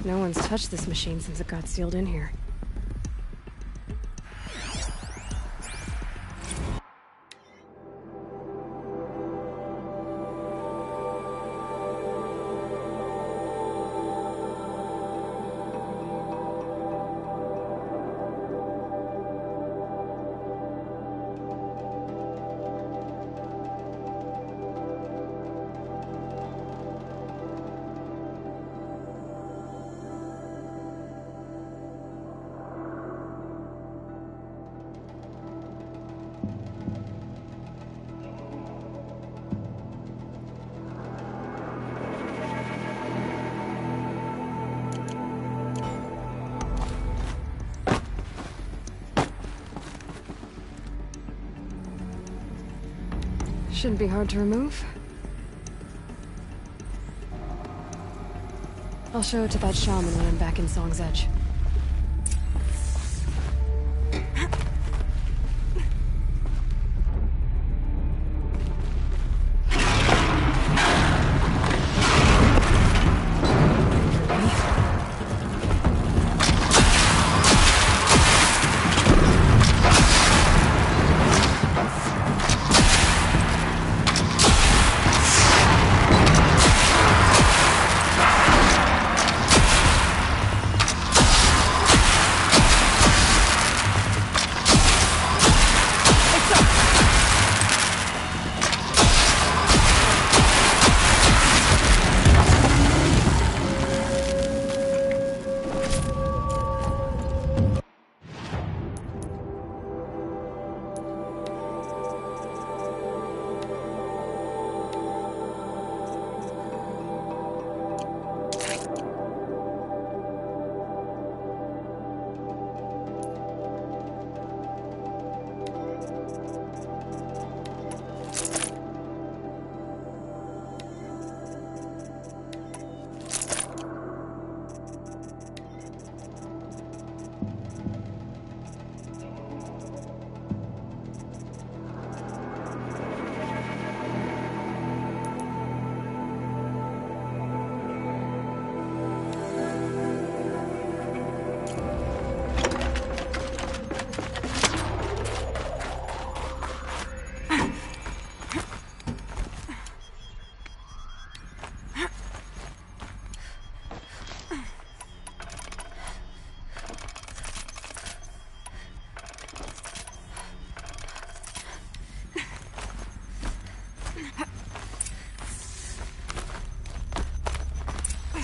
No one's touched this machine since it got sealed in here. Shouldn't be hard to remove. I'll show it to that shaman when I'm back in Song's Edge.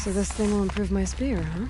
So this thing will improve my spear, huh?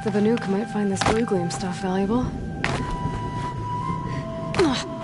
The Banuk might find this blue gleam stuff valuable. Ugh.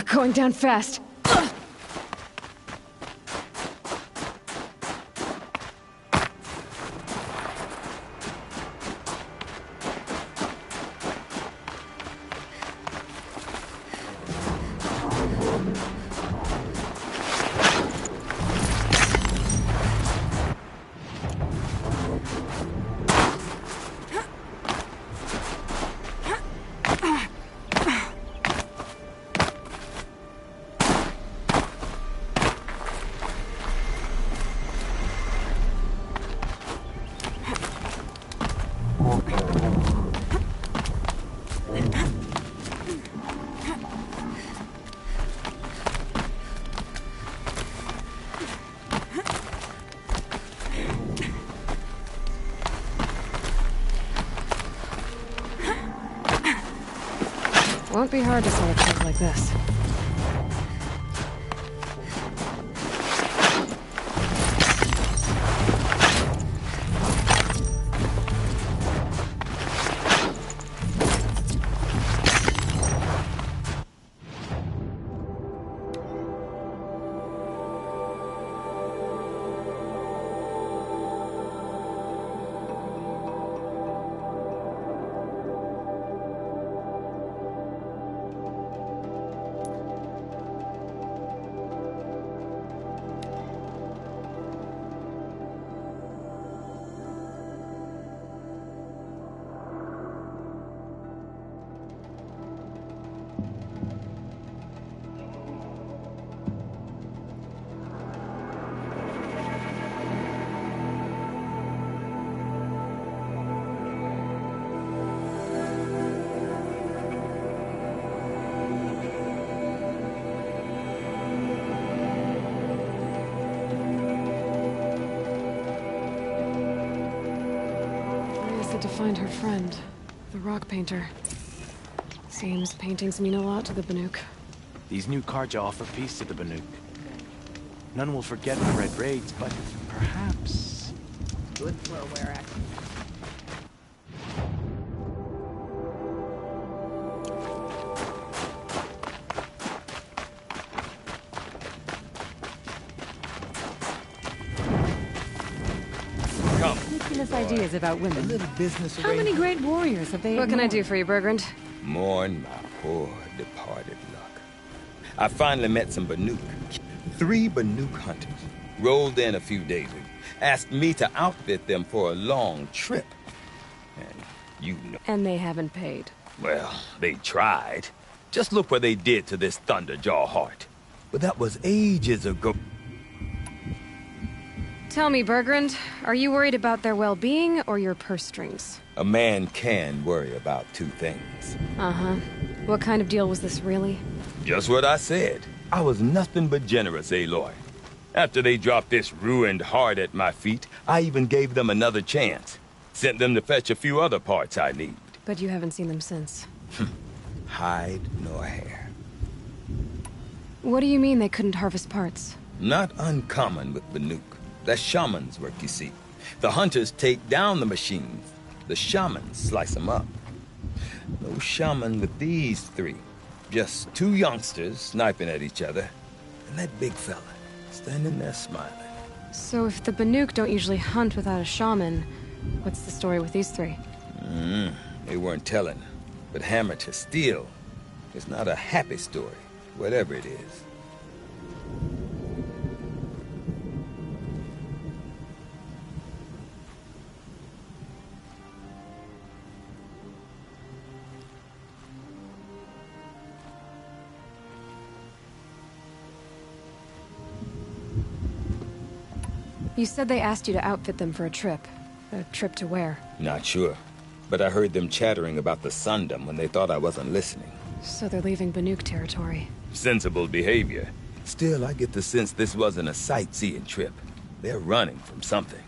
Going down fast. Won't be hard to sell a trick like this. To find her friend, the rock painter. Seems paintings mean a lot to the Banuk. These new Karja offer peace to the Banuk. None will forget the Red Raids, but perhaps... Good throw, Werak. Ideas about women. A little business How many great warriors have they What can I ignored? do for you, Bergrand? Mourn my poor departed luck. I finally met some Banuk. 3 Banuk hunters. Rolled in a few days ago. Asked me to outfit them for a long trip. And you know... And they haven't paid. Well, they tried. Just look what they did to this Thunderjaw heart. But that was ages ago. Tell me, Bergrand, are you worried about their well-being or your purse strings? A man can worry about 2 things. Uh-huh. What kind of deal was this, really? Just what I said. I was nothing but generous, Aloy. After they dropped this ruined heart at my feet, I even gave them another chance. Sent them to fetch a few other parts I need. But you haven't seen them since. Hide nor hair. What do you mean they couldn't harvest parts? Not uncommon with Banuk. That's shaman's work, you see. The hunters take down the machines. The shamans slice them up. No shaman with these 3. Just 2 youngsters sniping at each other. And that big fella standing there smiling. So if the Banuk don't usually hunt without a shaman, what's the story with these 3? They weren't telling. But hammer to steel is not a happy story, whatever it is. You said they asked you to outfit them for a trip. A trip to where? Not sure. But I heard them chattering about the Sundom when they thought I wasn't listening. So they're leaving Banuk territory. Sensible behavior. Still, I get the sense this wasn't a sightseeing trip. They're running from something.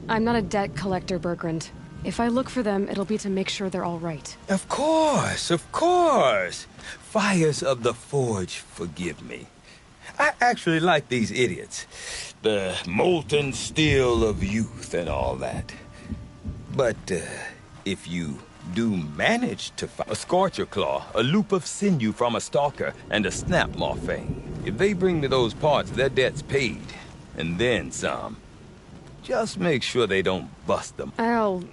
I'm not a debt collector, Bergrand. If I look for them, it'll be to make sure they're all right. Of course, of course. Fires of the Forge, forgive me. I actually like these idiots. The molten steel of youth and all that. But If you do manage to find a Scorcher Claw, a loop of sinew from a stalker, and a snap morphine. If they bring me those parts, their debt's paid. And then some. Just make sure they don't bust them. I'll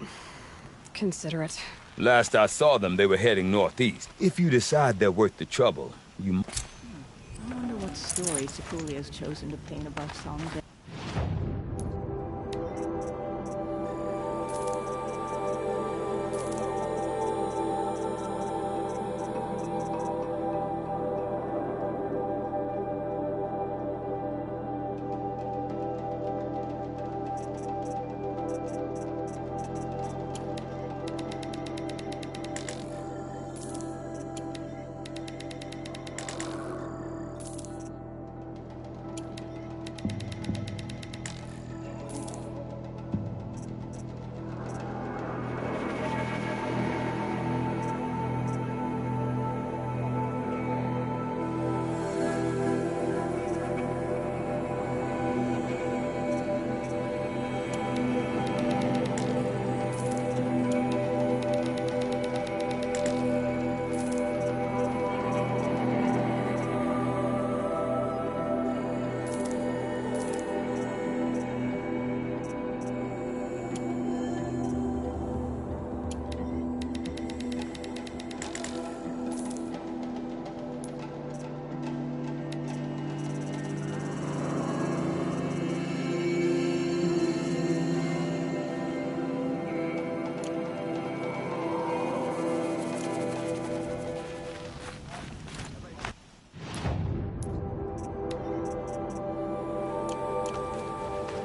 consider it. Last I saw them, they were heading northeast. If you decide they're worth the trouble, you... I wonder what story Sikuli has chosen to paint above Song's.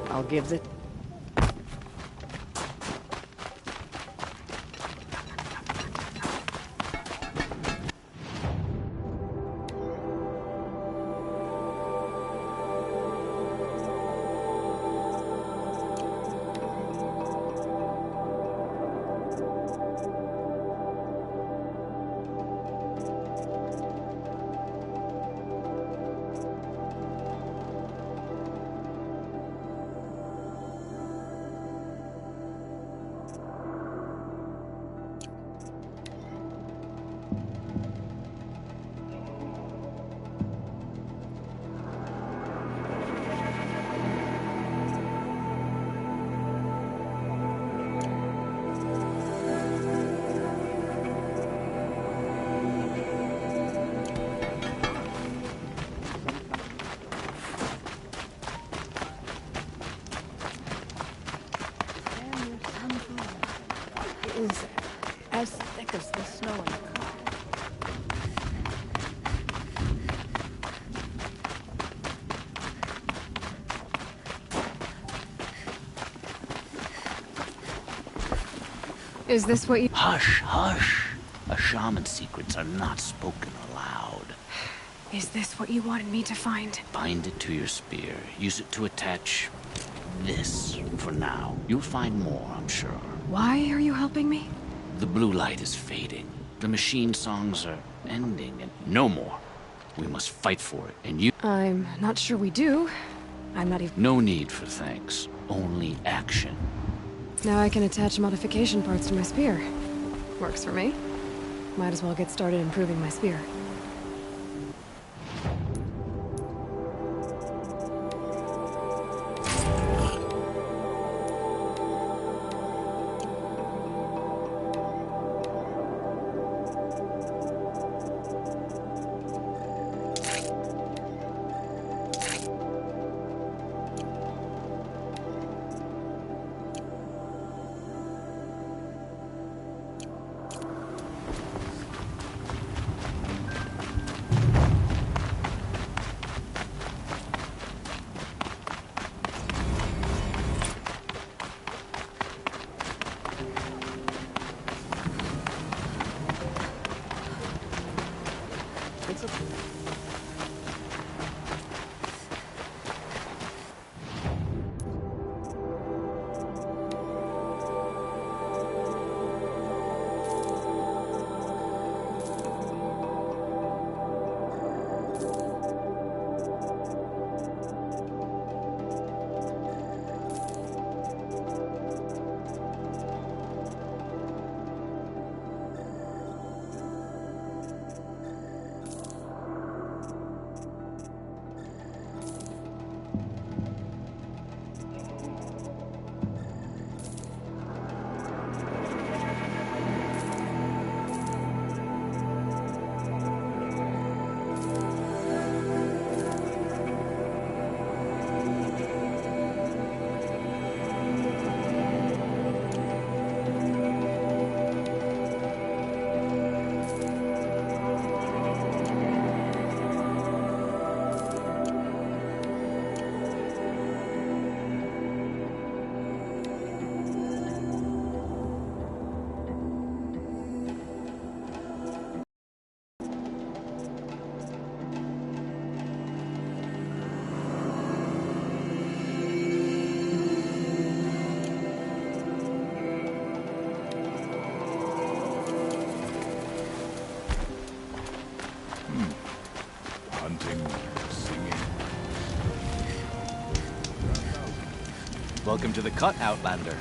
I'll give it. Is as thick as the snow in the car. Is this what you— Hush, hush. A shaman's secrets are not spoken aloud. Is this what you wanted me to find? Bind it to your spear. Use it to attach this for now. You'll find more, I'm sure. Why are you helping me? The blue light is fading. The machine songs are ending, and no more. We must fight for it, and you— I'm not sure we do. I'm not even— No need for thanks. Only action. Now I can attach modification parts to my spear. Works for me. Might as well get started improving my spear. Welcome to the cut, Outlander.